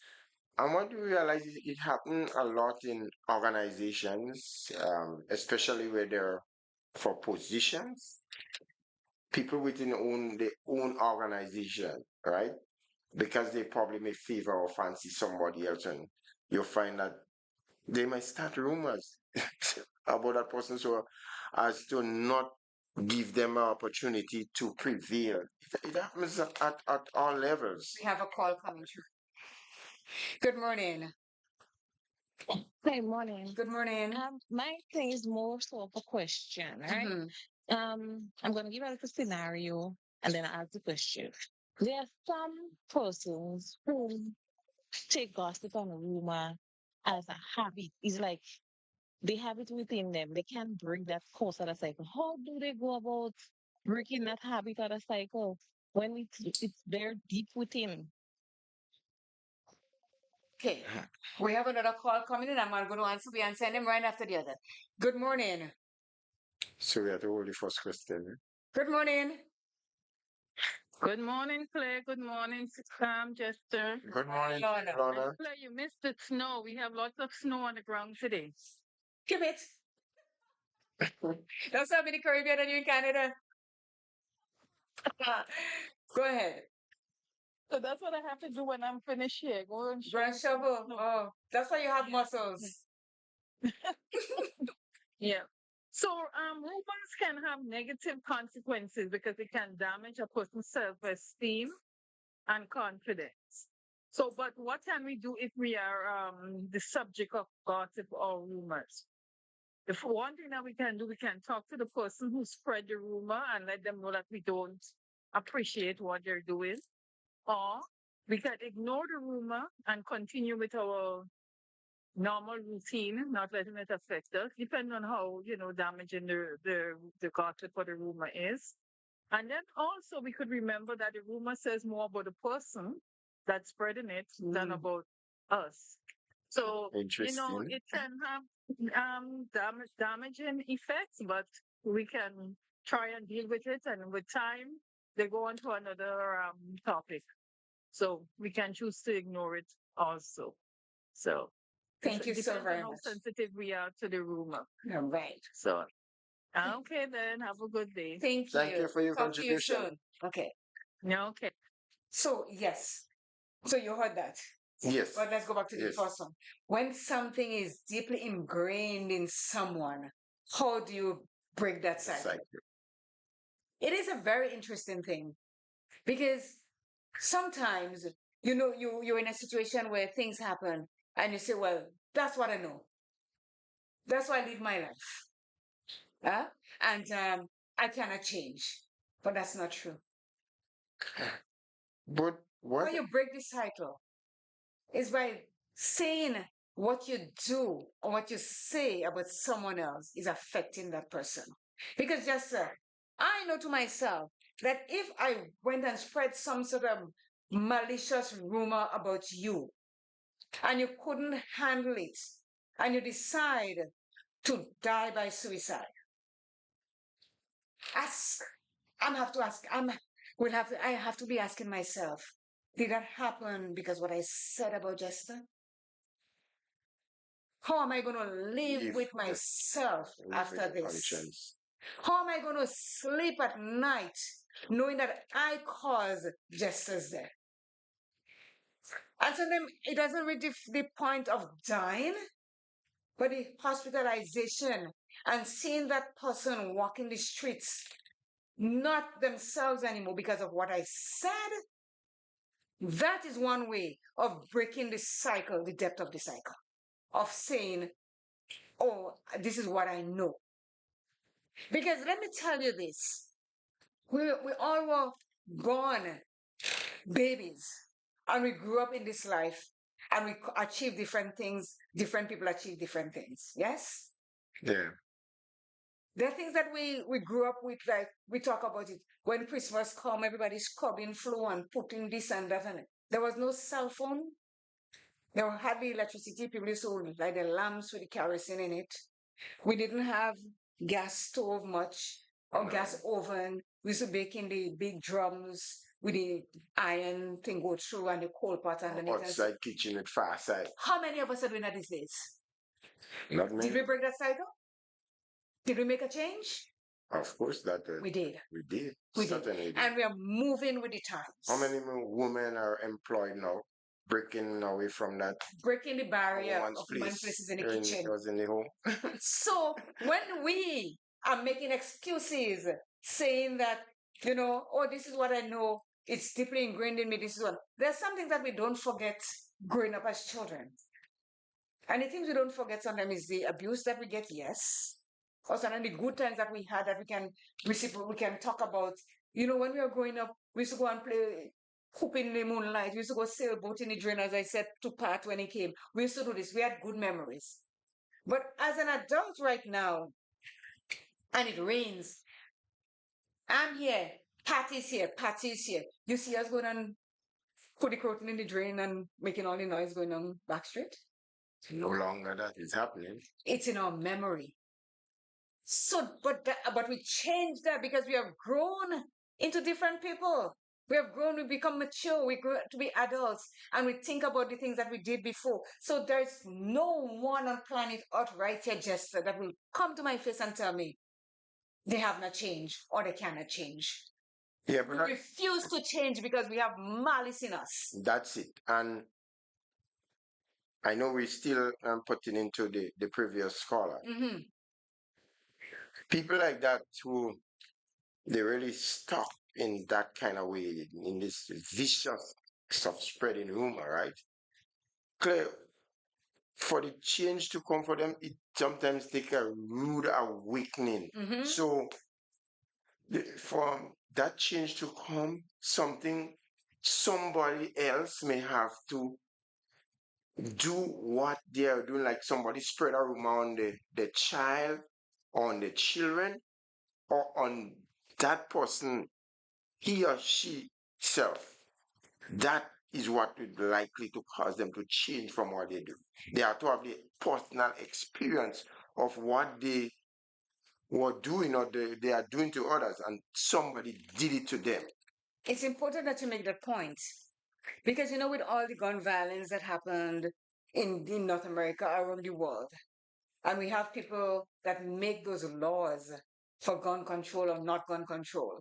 Speaker 3: And what you realize is it happens a lot in organizations, especially where they're for positions, people within their own organization, right? Because they probably may favor or fancy somebody else, and you'll find that they might start rumors about that person so as to not give them an opportunity to prevail. It happens at all levels.
Speaker 1: We have a call coming through. Good morning.
Speaker 7: Good morning.
Speaker 1: Good morning.
Speaker 7: My thing is more so of a question, right?
Speaker 1: Mhm.
Speaker 7: I'm gonna give out a scenario and then I'll ask the question. There are some persons who take gossip and rumor as a habit. It's like they have it within them. They can't break that course of the cycle. How do they go about breaking that habit of the cycle when it's there deep within?
Speaker 1: Okay. We have another call coming in. I'm not going to answer. We answer them right after the other. Good morning.
Speaker 3: So we have to hold the first question.
Speaker 1: Good morning.
Speaker 8: Good morning, Claire. Good morning, Jester.
Speaker 3: Good morning,
Speaker 1: Lorna.
Speaker 3: Lorna.
Speaker 8: Claire, you missed the snow. We have lots of snow on the ground today.
Speaker 1: Give it. That's how many Caribbean and you in Canada. Go ahead.
Speaker 8: So that's what I have to do when I'm finished here. Go and
Speaker 1: Grand
Speaker 8: shovel some
Speaker 1: shovel.
Speaker 8: snow.
Speaker 1: Oh, that's why you have muscles.
Speaker 8: Yeah. So rumors can have negative consequences because it can damage a person's self-esteem and confidence. So, but what can we do if we are the subject of gossip or rumors? The one thing that we can do, we can talk to the person who spread the rumor and let them know that we don't appreciate what they're doing. Or we can ignore the rumor and continue with our normal routine, not letting it affect us, depending on how, damaging the gossip or the rumor is. And then also we could remember that the rumor says more about the person that's spreading it than about us. So,
Speaker 3: Interesting.
Speaker 8: it can have damaging effects, but we can try and deal with it. And with time, they go on to another topic. So we can choose to ignore it also. So
Speaker 1: Thank you
Speaker 8: it
Speaker 1: so
Speaker 8: depends
Speaker 1: very
Speaker 8: on how
Speaker 1: much.
Speaker 8: sensitive we are to the rumor.
Speaker 1: All right.
Speaker 8: So, okay, then have a good day.
Speaker 1: Thank
Speaker 3: Thank you for your
Speaker 1: Talk to you
Speaker 3: contribution.
Speaker 1: soon. Okay.
Speaker 8: Yeah, okay.
Speaker 1: So, yes. So you heard that.
Speaker 3: Yes.
Speaker 1: But let's go back to the
Speaker 3: Yes.
Speaker 1: first one. When something is deeply ingrained in someone, how do you break that cycle? It is a very interesting thing because sometimes you're in a situation where things happen and you say, well, that's what I know. That's why I live my life. Huh? And I cannot change. But that's not true.
Speaker 3: But what?
Speaker 1: How you break this cycle is by saying what you do or what you say about someone else is affecting that person. Because just I know to myself that if I went and spread some sort of malicious rumor about you and you couldn't handle it and you decide to die by suicide, ask, I have to be asking myself, did that happen because what I said about Jester? How am I going to live with myself after this? How am I going to sleep at night knowing that I caused Jester's death? And so then it doesn't reach the point of dying. But the hospitalization and seeing that person walking the streets, not themselves anymore because of what I said, that is one way of breaking the cycle, the depth of the cycle, of saying, oh, this is what I know. Because let me tell you this, we all were born babies and we grew up in this life and we achieve different things. Different people achieve different things. Yes?
Speaker 3: Yeah.
Speaker 1: There are things that we grew up with, like we talk about it. When Christmas come, everybody's scrubbing floor and putting this and that on it. There was no cell phone. There were hardly electricity. People used to light the lamps with the kerosene in it. We didn't have gas stove much or gas oven. We used to bake in the big drums with the iron thing go through and the coal pot underneath.
Speaker 3: Outside kitchen with far side.
Speaker 1: How many of us are doing that these days?
Speaker 3: Not many.
Speaker 1: Did we break that cycle? Did we make a change?
Speaker 3: Of course, that
Speaker 1: We did.
Speaker 3: we did.
Speaker 1: We
Speaker 3: Certainly
Speaker 1: did. And we are moving with the times.
Speaker 3: How many women are employed now, breaking away from that?
Speaker 1: Breaking the barrier
Speaker 3: Woman's
Speaker 1: of women's places in the
Speaker 3: in-
Speaker 1: kitchen.
Speaker 3: It was in the home.
Speaker 1: So when we are making excuses, saying that, oh, this is what I know, it's deeply ingrained in me, this is what, there's something that we don't forget growing up as children. And the things we don't forget sometimes is the abuse that we get, yes. Or sometimes the good times that we had that we can talk about. When we were growing up, we used to go and play hoop in the moonlight. We used to go sailboat in the drain, as I said to Pat when he came. We used to do this. We had good memories. But as an adult right now, and it rains, I'm here, Patty's here, Patty's here. You see us going and put the curtain in the drain and making all the noise going on back street?
Speaker 3: No longer that is happening.
Speaker 1: It's in our memory. So, but we changed that because we have grown into different people. We have grown, we become mature, we grow to be adults, and we think about the things that we did before. So there's no one on planet Earth right here, Jester, that will come to my face and tell me they have not changed or they cannot change.
Speaker 3: Yeah,
Speaker 1: We
Speaker 3: but
Speaker 1: refuse to change because we have malice in us.
Speaker 3: that's it. And I know we're still putting into the previous caller.
Speaker 1: Mm-hmm.
Speaker 3: People like that who they really stuck in that kind of way, in this vicious stuff spreading rumor, right? Clear, for the change to come for them, it sometimes take a rude awakening.
Speaker 1: Mm-hmm.
Speaker 3: So for that change to come, somebody else may have to do what they are doing, like somebody spread a rumor on the child, on the children, or on that person, he or she self. That is what would likely to cause them to change from what they do. They have to have the personal experience of what they were doing or they are doing to others, and somebody did it to them.
Speaker 1: It's important that you make that point because, with all the gun violence that happened in North America, around the world, and we have people that make those laws for gun control or not gun control.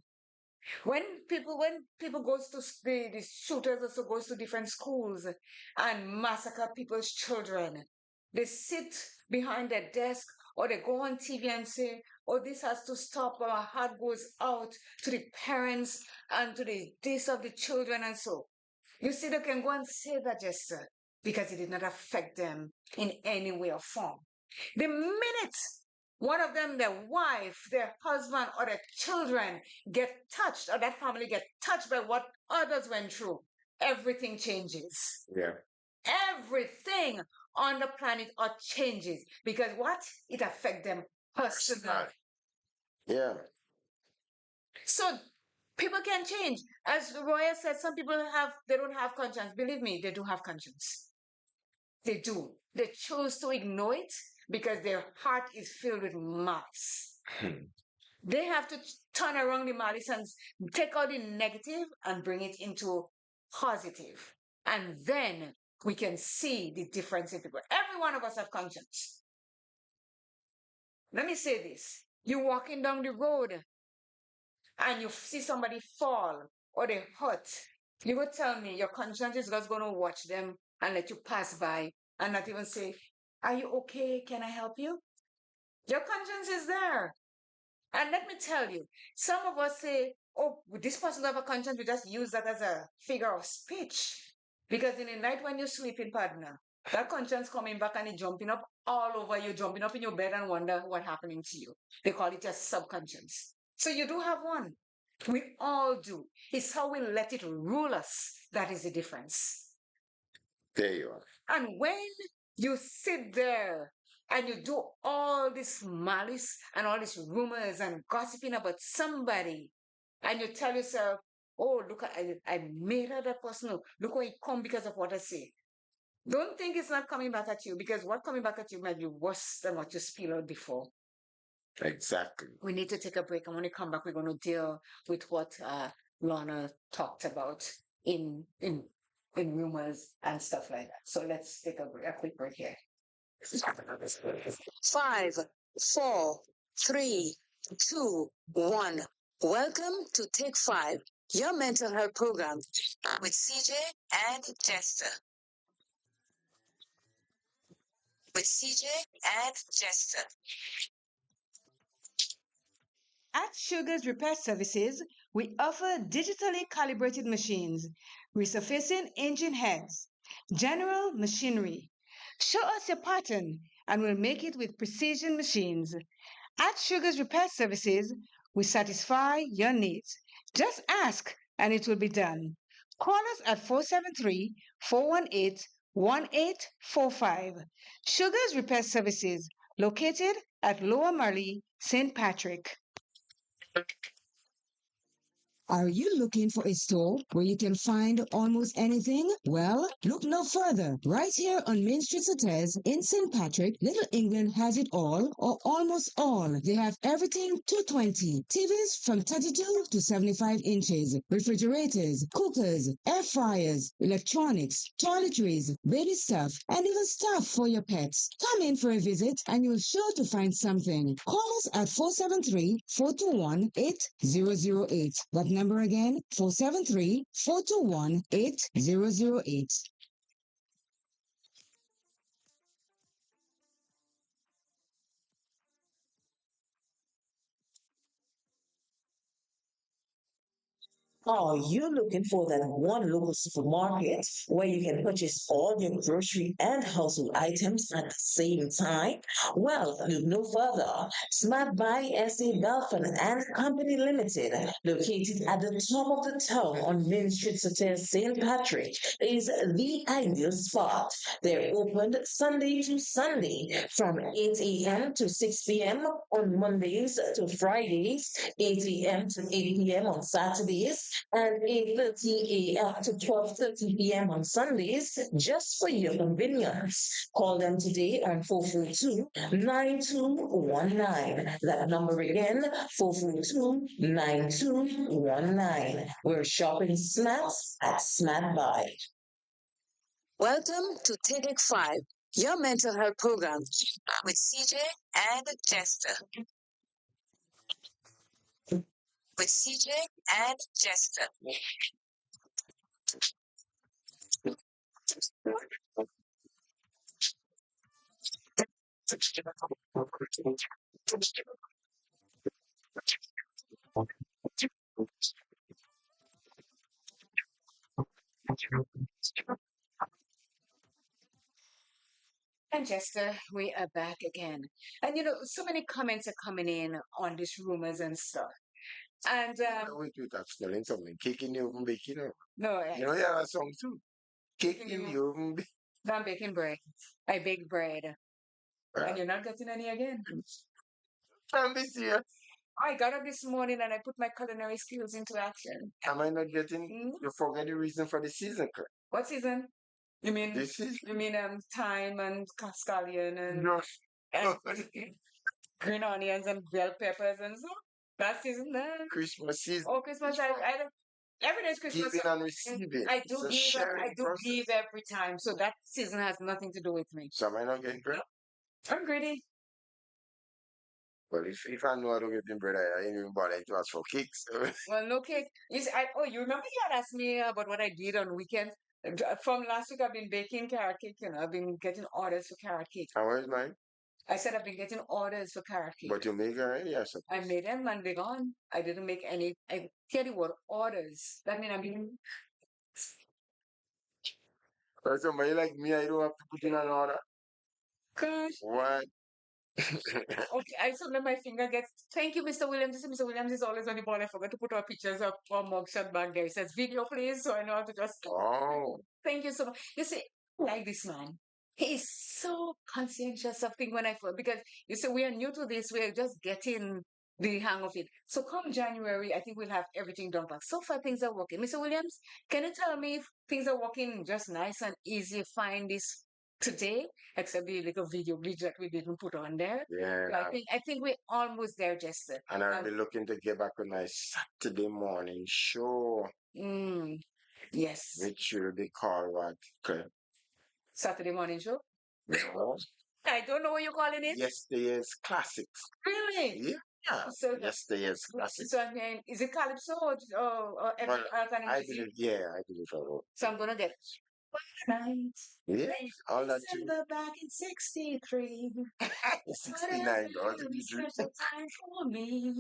Speaker 1: When people goes to the shooters also goes to different schools and massacre people's children, they sit behind their desk or they go on TV and say, oh, this has to stop. Our heart goes out to the parents and to the deaths of the children and so. You see, they can go and say that, Jester, because it did not affect them in any way or form. The minute one of them, their wife, their husband, or their children get touched, or that family get touched by what others went through, everything changes.
Speaker 3: Yeah.
Speaker 1: Everything on the planet Earth changes because what? It affects them personally.
Speaker 3: Yeah.
Speaker 1: So people can change. As Roya said, some people they don't have conscience. Believe me, they do have conscience. They do. They choose to ignore it because their heart is filled with malice. They have to turn around the malice and take out the negative and bring it into positive. And then we can see the difference in people. Every one of us have conscience. Let me say this. You're walking down the road and you see somebody fall or they hurt. You would tell me your conscience is just going to watch them and let you pass by and not even say, Are you okay? Can I help you? Your conscience is there. And let me tell you, some of us say, oh, this person have a conscience, we just use that as a figure of speech. Because in the night when you're sleeping, partner, that conscience coming back and it jumping up all over you, jumping up in your bed and wonder what happening to you. They call it a subconscious. So you do have one. We all do. It's how we let it rule us that is the difference.
Speaker 3: There you are.
Speaker 1: And when you sit there and you do all this malice and all these rumors and gossiping about somebody, and you tell yourself, oh, look, I made her that person. Look where it come because of what I say. Don't think it's not coming back at you, because what coming back at you might be worse than what you spilled out before.
Speaker 3: Exactly.
Speaker 1: We need to take a break, and when we come back, we're going to deal with what Lorna talked about in rumors and stuff like that. So let's take a quick break here.
Speaker 5: 5, 4, 3, 2, 1. Welcome to Take 5, your mental health program with CJ and Jester. With CJ and Jester. At Sugar's Repair Services, we offer digitally calibrated machines, resurfacing engine heads, general machinery. Show us your pattern and we'll make it with precision machines. At Sugar's Repair Services, we satisfy your needs. Just ask and it will be done. Call us at 473 418 1845. Sugar's Repair Services, located at Lower Marley, St. Patrick. Are you looking for a store where you can find almost anything? Well, look no further. Right here on Main Street Sautez in St. Patrick, Little England has it all, or almost all. They have everything 220. TVs from 32 to 75 inches, refrigerators, cookers, air fryers, electronics, toiletries, baby stuff, and even stuff for your pets. Come in for a visit and you'll sure to find something. Call us at 473-421-8008. That number again, 473-421-8008.
Speaker 6: Are you looking for that one local supermarket where you can purchase all your grocery and household items at the same time? Well, look no further. Smart Buy SA Belfon and Company Limited, located at the top of the town on Main Street, St. Patrick, is the ideal spot. They're open Sunday to Sunday from 8 a.m. to 6 p.m. on Mondays to Fridays, 8 a.m. to 8 p.m. on Saturdays, and 8:30 a.m. to 12:30 p.m. on Sundays, just for your convenience. Call them today on 442-9219. That number again, 442-9219. We're shopping snacks at Snack Buy.
Speaker 5: Welcome to TEDx 5, your mental health program with CJ and Jester. With CJ and Jester.
Speaker 1: And Jester, we are back again. And so many comments are coming in on these rumors and stuff. And
Speaker 3: Wait, I'm spelling something. Kicking you, baking you.
Speaker 1: no,
Speaker 3: You know, you have a song too. Kicking you.
Speaker 1: I'm baking bread. I bake bread. And you're not getting any again.
Speaker 3: Can't be serious.
Speaker 1: I got up this morning and I put my culinary skills into action.
Speaker 3: Am I not getting? You forget the reason for the season, Kurt.
Speaker 1: What season? You mean
Speaker 3: This is
Speaker 1: you mean thyme and scallion and,
Speaker 3: no.
Speaker 1: and green onions and bell peppers and so that season then.
Speaker 3: Christmas season.
Speaker 1: Oh, Christmas! I don't. Every day is Christmas.
Speaker 3: Giving and receiving.
Speaker 1: I do
Speaker 3: It's a
Speaker 1: give.
Speaker 3: sharing
Speaker 1: I do
Speaker 3: process.
Speaker 1: give every time, so that season has nothing to do with me.
Speaker 3: So am I not getting bread?
Speaker 1: I'm greedy.
Speaker 3: Well, if I know I don't get the bread, I ain't even bother to ask for cakes.
Speaker 1: Well, no cake. You remember you had asked me about what I did on weekends? From last week, I've been baking carrot cake. I've been getting orders for carrot cake.
Speaker 3: And where's mine?
Speaker 1: I said I've been getting orders for carrot cake.
Speaker 3: But you make it already, I suppose.
Speaker 1: I made them and they're gone. I didn't make any. I tell you what, orders. That means I'm being.
Speaker 3: For somebody like me, I don't have to put in an order.
Speaker 1: Gosh.
Speaker 3: What?
Speaker 1: Okay, I saw that my finger gets. Thank you, Mr. Williams. This is Mr. Williams is always on the ball. I forgot to put our pictures up for mugshot back there. It says video, please. So I know how to just.
Speaker 3: Oh.
Speaker 1: Thank you so much. You see, I like this man. He is so conscientious of things when because you see, we are new to this. We are just getting the hang of it. So come January, I think we'll have everything done. But so far, things are working. Mr. Williams, can you tell me if things are working just nice and easy? Find this today, except the little video bridge that we didn't put on there.
Speaker 3: Yeah.
Speaker 1: But I think we're almost there, Jester.
Speaker 3: And I'll be looking to get back with my Saturday morning show.
Speaker 1: Yes.
Speaker 3: Which will be called what? Okay.
Speaker 1: Saturday morning show?
Speaker 3: No.
Speaker 1: I don't know what you're calling it.
Speaker 3: Yesterday's classics.
Speaker 1: Really?
Speaker 3: Yeah.
Speaker 1: So
Speaker 3: Yesterday's classics.
Speaker 1: So I mean, is it calypso or
Speaker 3: Well,
Speaker 1: alternative
Speaker 3: I
Speaker 1: music?
Speaker 3: believe, yeah, I believe I will.
Speaker 1: So I'm gonna get night.
Speaker 3: Yeah, all that too.
Speaker 1: December back in '63.
Speaker 3: 69, what did you do?
Speaker 1: Special time for me.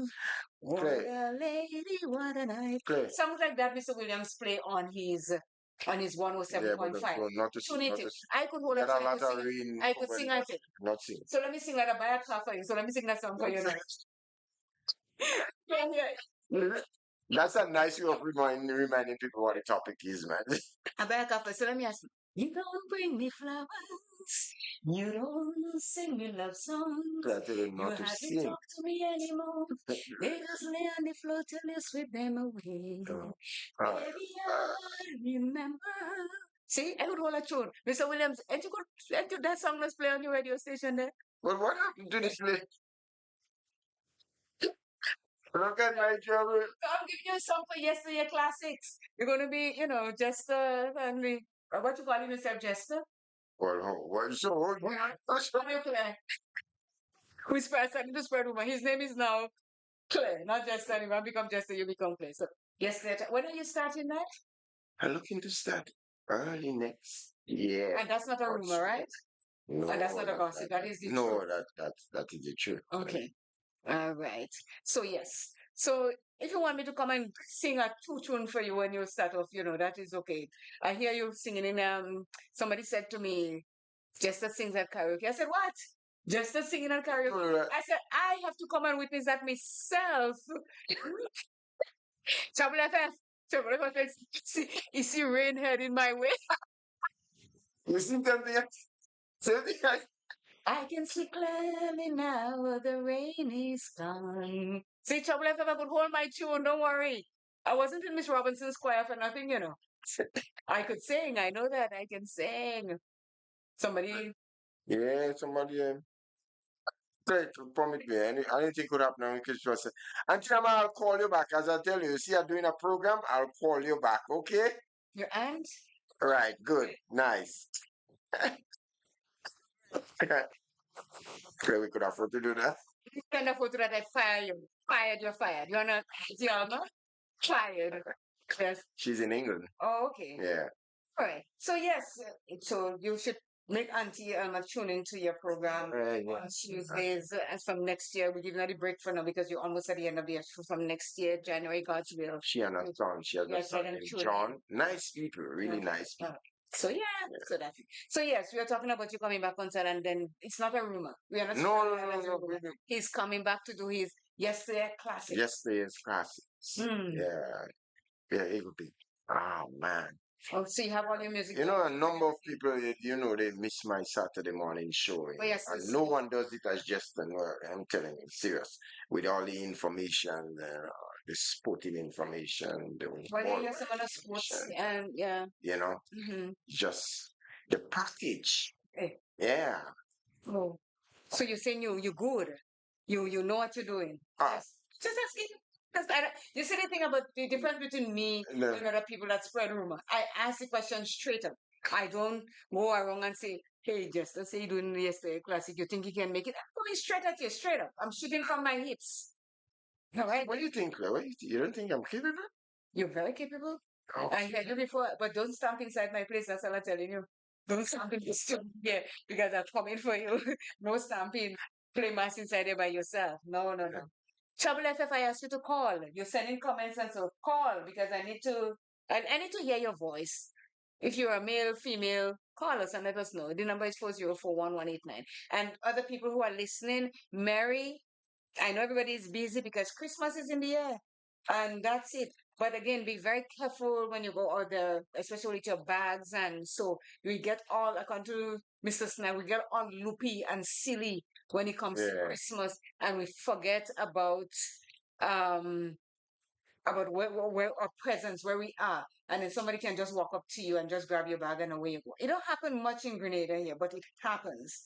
Speaker 1: What
Speaker 3: Play.
Speaker 1: a lady, what a night.
Speaker 3: Play.
Speaker 1: Songs like that Mr. Williams play on his
Speaker 3: Yeah, but
Speaker 1: 107.5.
Speaker 3: not to
Speaker 1: Tune
Speaker 3: sing.
Speaker 1: it
Speaker 3: Not
Speaker 1: in.
Speaker 3: to
Speaker 1: I could hold
Speaker 3: Get
Speaker 1: a
Speaker 3: a
Speaker 1: tune.
Speaker 3: lot of rain.
Speaker 1: I could sing and sing.
Speaker 3: Not sing.
Speaker 1: So let me sing like a buy a car for you. So let me sing that song for you now. Yeah, yeah.
Speaker 3: That's a nice way of reminding people what the topic is, man.
Speaker 1: I buy a car for you. So let me ask you. You don't bring me flowers. You don't sing me love songs.
Speaker 3: I tell you
Speaker 1: You
Speaker 3: not to
Speaker 1: haven't
Speaker 3: sing.
Speaker 1: talked to me anymore. They just lay on the floor till you sweep them away. Baby, I remember. See, I could hold a tune. Mr. Williams, ain't you that song let's play on your radio station there?
Speaker 3: But what happened to this lady? Look at my trouble.
Speaker 1: So I'm giving you a song for yesterday classics. You're going to be, Jester and the, what you calling yourself, Jester?
Speaker 3: Well, so what?
Speaker 1: How do you play? Who's starting to spread rumor? His name is now Claire, not Jester anymore. Become Jester, you become Claire. So, yesterday, when are you starting that?
Speaker 3: I'm looking to start early next year.
Speaker 1: And that's not a rumor, right?
Speaker 3: No,
Speaker 1: And that's not a gossip. That is the truth.
Speaker 3: that is the truth.
Speaker 1: Okay. All right. So yes. So if you want me to come and sing a tune for you when you start off, that is okay. I hear you singing in somebody said to me, Jester sings at karaoke. I said, what? Jester singing at karaoke? I said, I have to come and witness that myself. Trouble FM. You see rain heading my way.
Speaker 3: You see something else? Something else?
Speaker 1: I can see clearly now the rain is gone. See, Trouble FM, I could hold my tune, don't worry. I wasn't in Miss Robinson's choir for nothing, I could sing, I know that, I can sing. Somebody...
Speaker 3: Yeah, somebody... Great, promise me. Anything could happen on Christmas. Until I'll call you back. As I tell you, see, I'm doing a program, I'll call you back, okay?
Speaker 1: Your aunt?
Speaker 3: Right, good, nice. Okay, we could afford to do that.
Speaker 1: You can't afford to do that, I fire you. You're fired. You're not, fired. Yes.
Speaker 3: She's in England.
Speaker 1: Oh, okay.
Speaker 3: Yeah.
Speaker 1: All right. So, yes, so you should make Auntie tune into your program on Tuesdays. And from next year, we're giving her the break for now because you're almost at the end of the year. So from next year, January, God's will.
Speaker 3: She and her son. She has a son named John. Nice people, really nice people.
Speaker 1: So so that's it. So yes, we are talking about you coming back on set, and then it's not a rumor. We are not.
Speaker 3: No.
Speaker 1: He's coming back to do his yesterday classics.
Speaker 3: Yesterday's classics. Yeah, it would be. Oh man.
Speaker 1: Oh, so you have all your music.
Speaker 3: A number of people, they miss my Saturday morning show.
Speaker 1: Oh, yes,
Speaker 3: and no one does it as Jester. No, I'm telling you, serious. With all the information, the sporting information, the
Speaker 1: some other sports, and yeah.
Speaker 3: Just the package.
Speaker 1: Hey.
Speaker 3: Yeah.
Speaker 1: Oh, so you're saying you're good. You know what you're doing. Just asking. You see the thing about the difference between me and other people that spread rumor? I ask the question straight up. I don't go around and say, hey, just let's say you're doing yesterday classic, you think you can make it? I'm going straight at you, straight up. I'm shooting from my hips. All right?
Speaker 3: What do you think, Chloe? You don't think I'm capable?
Speaker 1: You're very capable. I heard you before, but don't stamp inside my place. That's all I'm telling you. Don't stamp in the studio here because I'm coming for you. No stamping. Play mass inside there by yourself. No, no, no. Trouble FF, I asked you to call. You're sending comments and so call because I need to hear your voice. If you're a male, female, call us and let us know. The number is 4041189. And other people who are listening, Mary, I know everybody is busy because Christmas is in the air. And that's it. But again, be very careful when you go out there, especially with your bags. And so we get all, according to Mr. Snap, we get all loopy and silly when it comes to Christmas, and we forget um where our presence, where we are. And then somebody can just walk up to you and just grab your bag and away you go. It don't happen much in Grenada here, but it happens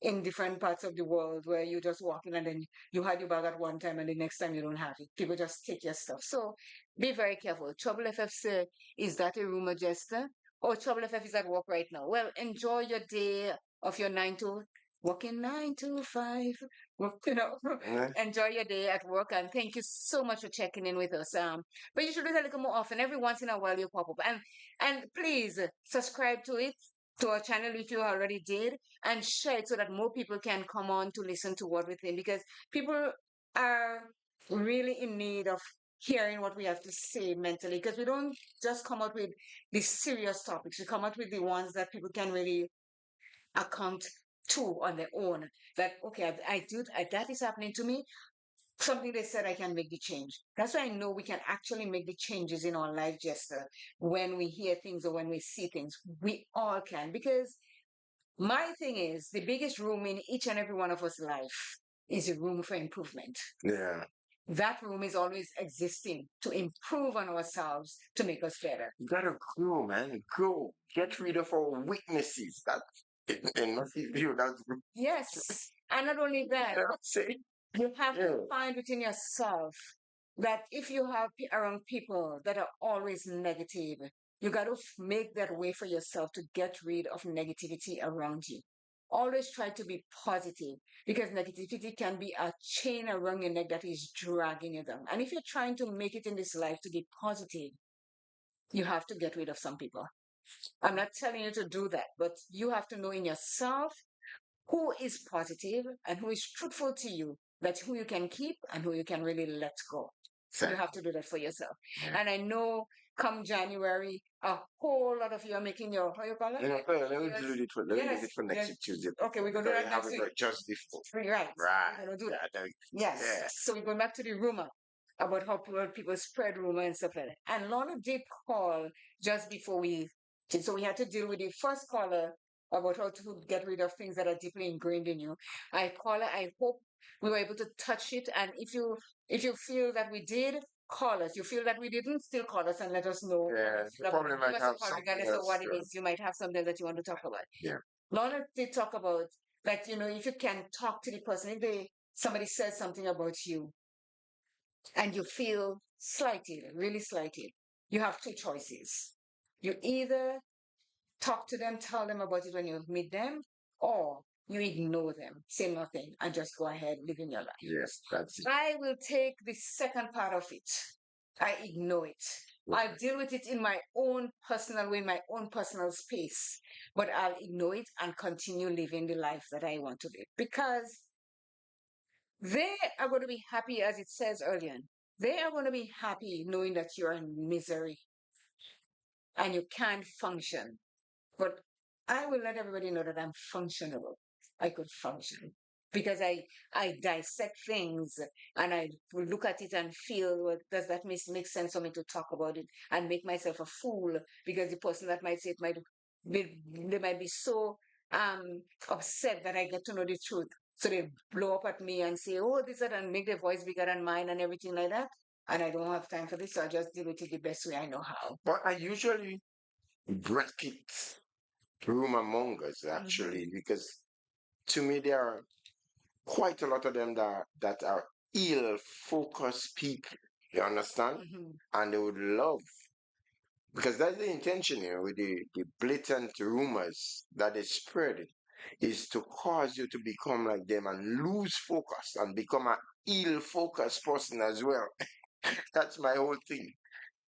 Speaker 1: in different parts of the world where you just walk in and then you had your bag at one time and the next time you don't have it. People just take your stuff. So be very careful. Trouble FF say, is that a rumor, Jester? Oh, Trouble FF is at work right now. Well, enjoy your day of your working 9 to 5. Enjoy your day at work and thank you so much for checking in with us. But you should do that a little more often. Every once in a while you pop up. And please subscribe to it, to our channel if you already did, and share it so that more people can come on to listen to what we think, because people are really in need of hearing what we have to say mentally, because we don't just come out with these serious topics. We come out with the ones that people can really account to on their own. That, okay, that is happening to me. Something they said, I can make the change. That's why I know we can actually make the changes in our life, Jester. When we hear things or when we see things, we all can. Because my thing is, the biggest room in each and every one of us' life is a room for improvement.
Speaker 3: Yeah.
Speaker 1: That room is always existing to improve on ourselves, to make us better.
Speaker 3: You gotta grow, man. Grow. Get rid of our weaknesses. In my view, that's
Speaker 1: Yes. And not only that, you have to find within yourself that if you have around people that are always negative, you got to make that way for yourself to get rid of negativity around you. Always try to be positive, because negativity can be a chain around your neck that is dragging you down. And if you're trying to make it in this life to be positive, you have to get rid of some people. I'm not telling you to do that, but you have to know in yourself who is positive and who is truthful to you, that's who you can keep and who you can really let go. So you have to do that for yourself. Yeah. And I know come January, a whole lot of you are making your, how you call it?
Speaker 3: Let me do it for next week, Tuesday.
Speaker 1: Okay, we're going to do that next week.
Speaker 3: Just before.
Speaker 1: Right. We're going to do that. Yes. Yeah. So we're going back to the rumor about how people spread rumor and stuff like that. And Lorna did call just before so we had to deal with the first caller about how to get rid of things that are deeply ingrained in you. I hope we were able to touch it. And if you feel that we did, call us. You feel that we didn't, still call us and let us know.
Speaker 3: Yeah, probably might have something
Speaker 1: regardless of what it is. You might have something that you want to talk about.
Speaker 3: Yeah.
Speaker 1: Lorna did talk about that, if you can talk to the person, if somebody says something about you and you feel slighted, really slighted, you have two choices. You either talk to them, tell them about it when you meet them, or you ignore them, say nothing, and just go ahead living your life.
Speaker 3: Yes, that's it.
Speaker 1: I will take the second part of it. I ignore it. I'll deal with it in my own personal way, in my own personal space, but I'll ignore it and continue living the life that I want to live, because they are going to be happy, as it says earlier. They are going to be happy knowing that you're in misery and you can't function. But I will let everybody know that I'm functionable. I could function because I dissect things and I will look at it and feel, well, does that make sense for me to talk about it and make myself a fool? Because the person that might say it they might be so upset that I get to know the truth. So they blow up at me and say, oh, this, that, and make their voice bigger than mine and everything like that. And I don't have time for this, so I just deal with it the best way I know how.
Speaker 3: But I usually bracket rumor mongers, actually, because to me there are quite a lot of them that are ill-focused people. You understand? And they would love, because that's the intention here with the blatant rumors that they spread, is to cause you to become like them and lose focus and become an ill-focused person as well. That's my whole thing.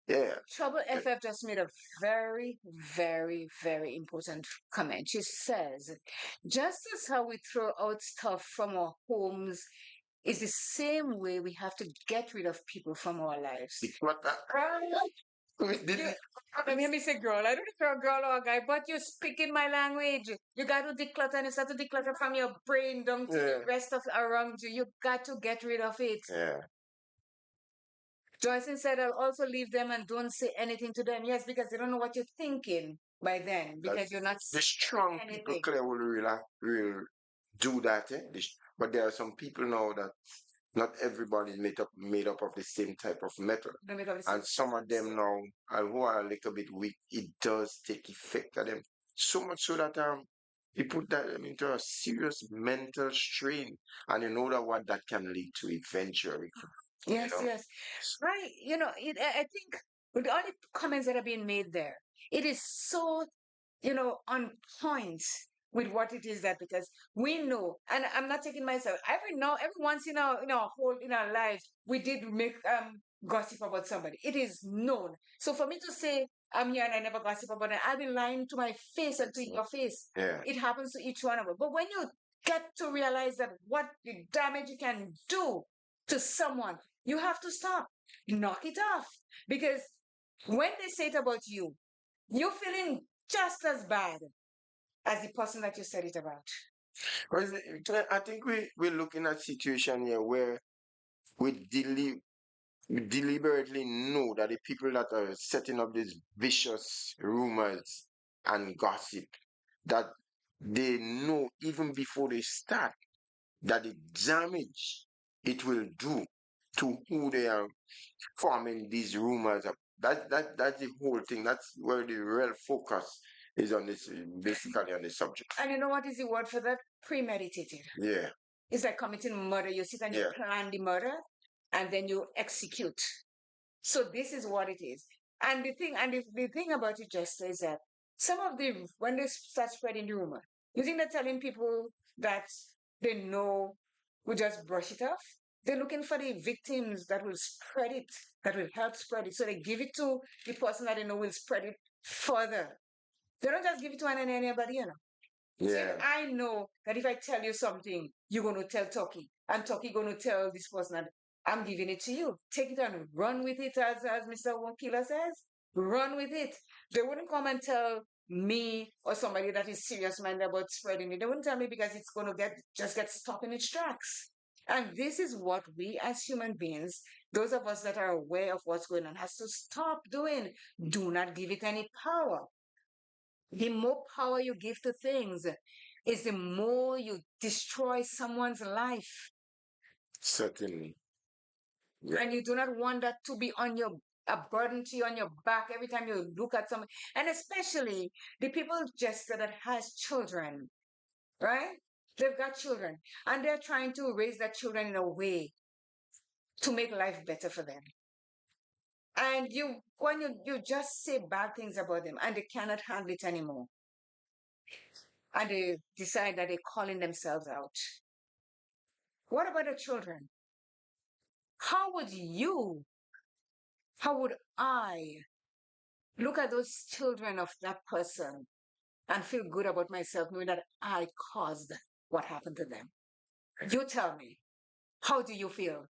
Speaker 3: Yeah.
Speaker 1: Trouble FF just made a very, very, very important comment. She says, just as how we throw out stuff from our homes is the same way we have to get rid of people from our lives.
Speaker 3: What that?
Speaker 1: You, let me say girl. I don't know if you're a girl or a guy, but you speak in my language. You got to declutter and you start to declutter from your brain down to the rest of around you. You got to get rid of it.
Speaker 3: Yeah.
Speaker 1: Joyce said, I'll also leave them and don't say anything to them. Yes, because they don't know what you're thinking by then, because you're not
Speaker 3: The strong
Speaker 1: saying
Speaker 3: people
Speaker 1: anything.
Speaker 3: clear will do that, eh? But there are some people now that not everybody is made up of the same type of metal.
Speaker 1: Don't make up the same
Speaker 3: And some of them now, who are a little bit weak, it does take effect on them. So much so that it put them into a serious mental strain. And you know that what that can lead to eventually.
Speaker 1: Yes,
Speaker 3: You know?
Speaker 1: yes. Right. You know, I think with all the comments that are being made there, it is so, on point with what it is, that because we know, and I'm not taking myself, every once in our lives, we did make gossip about somebody. It is known. So for me to say I'm here and I never gossip about it, I'll be lying to my face and to your face.
Speaker 3: Yeah.
Speaker 1: It happens to each one of us. But when you get to realize that what the damage you can do to someone, you have to stop. Knock it off. Because when they say it about you, you're feeling just as bad as the person that you said it about.
Speaker 3: I think we're looking at a situation here where we deliberately know that the people that are setting up these vicious rumors and gossip, that they know even before they start that the damage it will do to who they are forming these rumors. That's the whole thing. That's where the real focus is on this, basically on the subject.
Speaker 1: And you know what is the word for that? Premeditated.
Speaker 3: Yeah.
Speaker 1: It's like committing murder. You sit and you plan the murder and then you execute. So this is what it is. And the thing about it, Jester, is that some of the when they start spreading the rumor, you think they're telling people that they know will just brush it off? They're looking for the victims that will spread it, that will help spread it. So they give it to the person that they know will spread it further. They don't just give it to anybody,
Speaker 3: Yeah.
Speaker 1: See, I know that if I tell you something, you're going to tell Turkey, and Turkey going to tell this person that I'm giving it to you. Take it and run with it, as Mr. Wakila says. Run with it. They wouldn't come and tell me or somebody that is serious minded about spreading it. They wouldn't tell me because it's going to get stopped in its tracks. And this is what we as human beings, those of us that are aware of what's going on, has to stop doing. Do not give it any power. The more power you give to things is the more you destroy someone's life.
Speaker 3: Certainly.
Speaker 1: Yeah. And you do not want that to be a burden to you on your back every time you look at someone. And especially the people just that has children, right? They've got children and they're trying to raise their children in a way to make life better for them. And when you just say bad things about them and they cannot handle it anymore. And they decide that they're calling themselves out. What about the children? How would I look at those children of that person and feel good about myself knowing that I caused what happened to them? You tell me, how do you feel?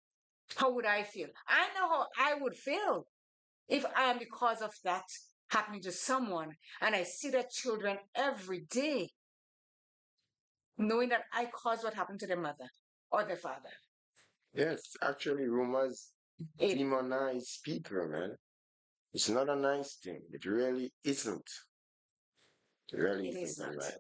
Speaker 1: How would I feel? I know how I would feel if I am the cause of that happening to someone and I see their children every day, knowing that I caused what happened to their mother or their father.
Speaker 3: Yes, actually, rumors demonize people, man. It's not a nice thing. It really isn't. It really isn't, right?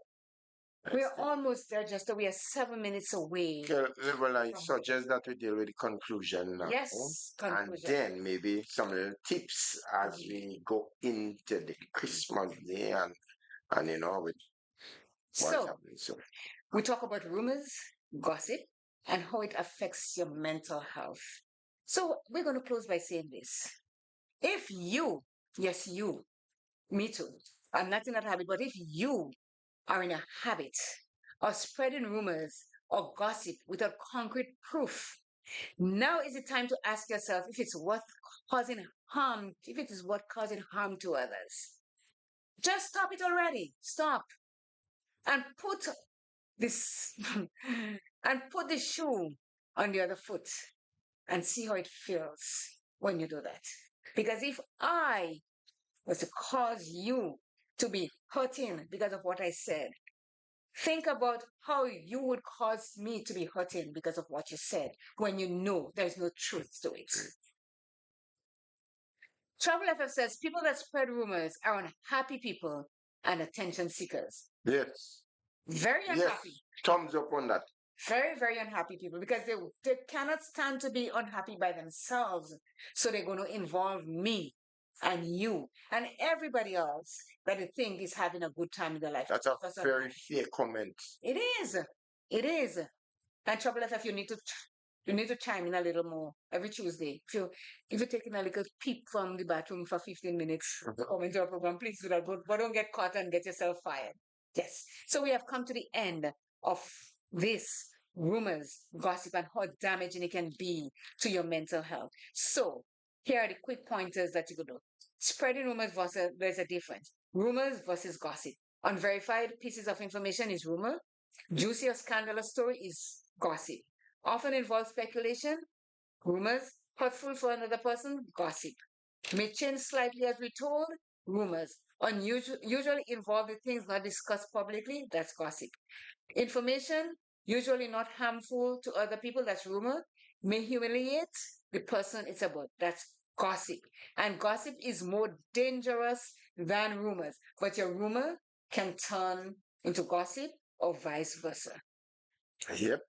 Speaker 1: We're almost there, Jester. We are 7 minutes away.
Speaker 3: Okay, well, I suggest that we deal with the conclusion now.
Speaker 1: Yes, conclusion.
Speaker 3: And then maybe some of the tips as we go into the Christmas day and with what's happening. So
Speaker 1: we talk about rumors, gossip, and how it affects your mental health. So we're going to close by saying this. If you, yes, you, me too, I'm not in that habit, but if you are in a habit of spreading rumors or gossip without concrete proof, Now is the time to ask yourself if it's worth causing harm, if it is worth causing harm to others. Just stop it already. Stop. And put this and put the shoe on the other foot and see how it feels when you do that. Because if I was to cause you to be hurting because of what I said, think about how you would cause me to be hurting because of what you said when you know there's no truth to it. Travel FF says people that spread rumors are unhappy people and attention seekers.
Speaker 3: Yes.
Speaker 1: Very
Speaker 3: Yes.
Speaker 1: unhappy.
Speaker 3: Thumbs up on that.
Speaker 1: Very, very unhappy people because they cannot stand to be unhappy by themselves. So they're going to involve me and you and everybody else that they think is having a good time in their life.
Speaker 3: That's a very fair comment.
Speaker 1: It is. It is. And Trouble FF, you need to chime in a little more every Tuesday. If you're taking a little peep from the bathroom for 15 minutes, come into our program, please do that. But don't get caught and get yourself fired. Yes. So we have come to the end of this rumors, gossip, and how damaging it can be to your mental health. So here are the quick pointers that you could do. Spreading rumors versus, there's a difference. Rumors versus gossip. Unverified pieces of information is rumor. Juicy or scandalous story is gossip. Often involves speculation, rumors. Hurtful for another person, gossip. May change slightly as we told, rumors. Usually involve the things not discussed publicly, that's gossip. Information, usually not harmful to other people, that's rumor. May humiliate the person it's about, that's gossip. And gossip is more dangerous than rumors. But your rumor can turn into gossip or vice versa.
Speaker 3: Yep.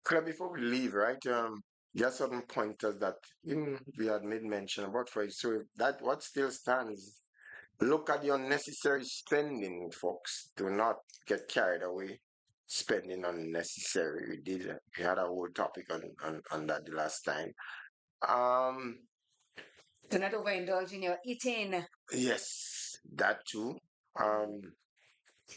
Speaker 3: Claire, before we leave, right? There are certain pointers that we had made mention about for you. So that what still stands. Look at the unnecessary spending, folks. Do not get carried away spending unnecessary. We had a whole topic on that the last time.
Speaker 1: Do not overindulge in your eating.
Speaker 3: Yes, that too.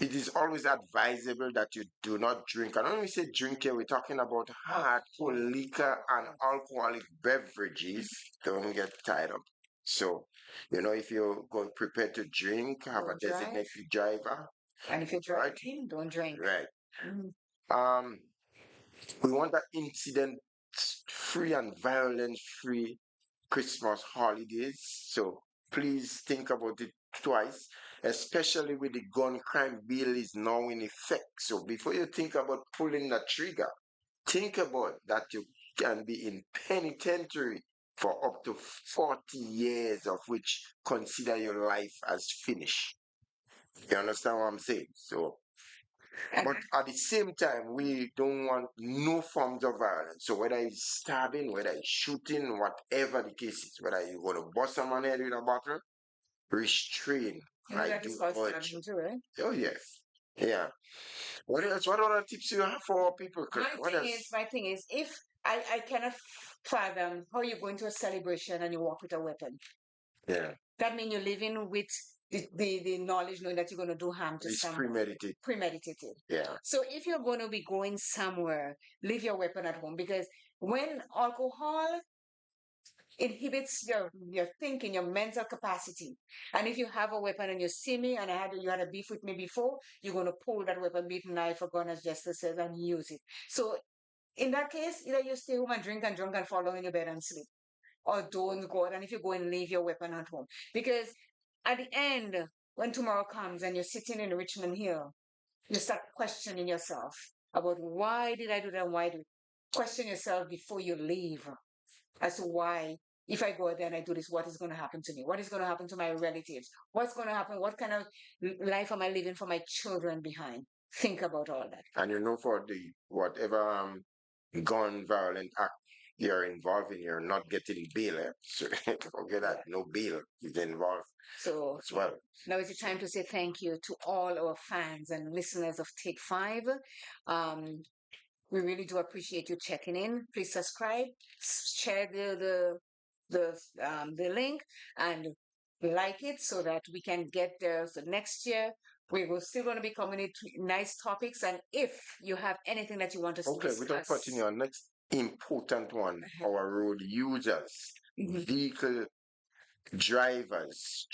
Speaker 3: It is always advisable that you do not drink. And when we say drink here, we're talking about hardcore liquor and alcoholic beverages. Don't get tied up. So, if you're going prepared to drink, have a
Speaker 1: Don't drive.
Speaker 3: designated driver.
Speaker 1: And if you're drinking, don't drink.
Speaker 3: Right.
Speaker 1: Mm.
Speaker 3: We want an incident-free and violence-free Christmas holidays. So please think about it twice, especially with the gun crime bill is now in effect. So before you think about pulling the trigger, think about that you can be in penitentiary for up to 40 years, of which consider your life as finished. You understand what I'm saying? So, but at the same time, we don't want no forms of violence. So whether it's stabbing, whether it's shooting, whatever the case is, whether you're going to bust someone head with a bottle, restrain.
Speaker 1: That is called stabbing too, right?
Speaker 3: Oh yes. Yeah. What else? What other tips you have for people?
Speaker 1: My thing is, if I cannot fathom how you go into a celebration and you walk with a weapon.
Speaker 3: Yeah.
Speaker 1: That means you're living with the knowledge, knowing that you're going to do harm to someone. Premeditated.
Speaker 3: Yeah.
Speaker 1: So if you're going to be going somewhere, leave your weapon at home, because when alcohol inhibits your thinking, your mental capacity. And if you have a weapon and you see me and you had a beef with me before, you're going to pull that weapon, be it knife or gun, as Jester says, and use it. So in that case, either you stay home and drink and drunk and fall in your bed and sleep, or don't go out. And if you go and leave your weapon at home, because at the end, when tomorrow comes and you're sitting in Richmond Hill, you start questioning yourself about why did I do that and why do question yourself before you leave as to why, if I go there and I do this, what is going to happen to me? What is going to happen to my relatives? What's going to happen? What kind of life am I living for my children behind? Think about all that.
Speaker 3: And for the whatever gun violent act you're involved in, you're not getting bail. So forget that. No bail is involved.
Speaker 1: So
Speaker 3: as well.
Speaker 1: Now is the time to say thank you to all our fans and listeners of Take 5. We really do appreciate you checking in. Please subscribe, share the link, and like it so that we can get there. So next year we will still going to be coming with nice topics. And if you have anything that you want us to discuss,
Speaker 3: without putting you on, important one, our road users, vehicle drivers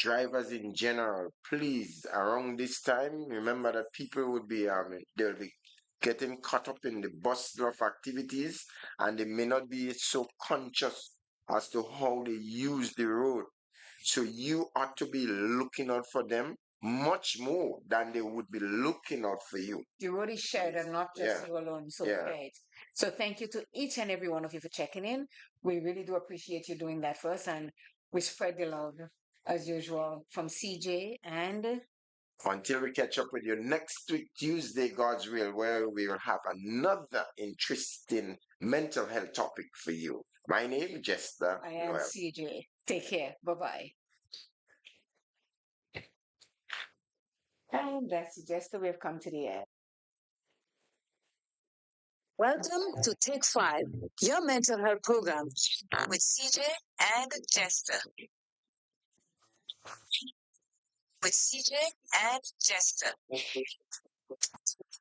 Speaker 3: in general, please, around this time, remember that people would be, they'll be getting caught up in the bustle of activities, and they may not be so conscious as to how they use the road. So you ought to be looking out for them much more than they would be looking out for you.
Speaker 1: The road is shared and not just
Speaker 3: Yeah.
Speaker 1: you alone. So
Speaker 3: Yeah.
Speaker 1: great. So thank you to each and every one of you for checking in. We really do appreciate you doing that for us, and we spread the love as usual from CJ and
Speaker 3: Until we catch up with you next week, Tuesday, God's will, where we will have another interesting mental health topic for you. My name is Jester.
Speaker 1: I am
Speaker 3: Noel.
Speaker 1: CJ. Take care. Bye bye. And that's just the way I've come to the end.
Speaker 5: Welcome to Take 5, your mental health program with CJ and Jester. With CJ and Jester.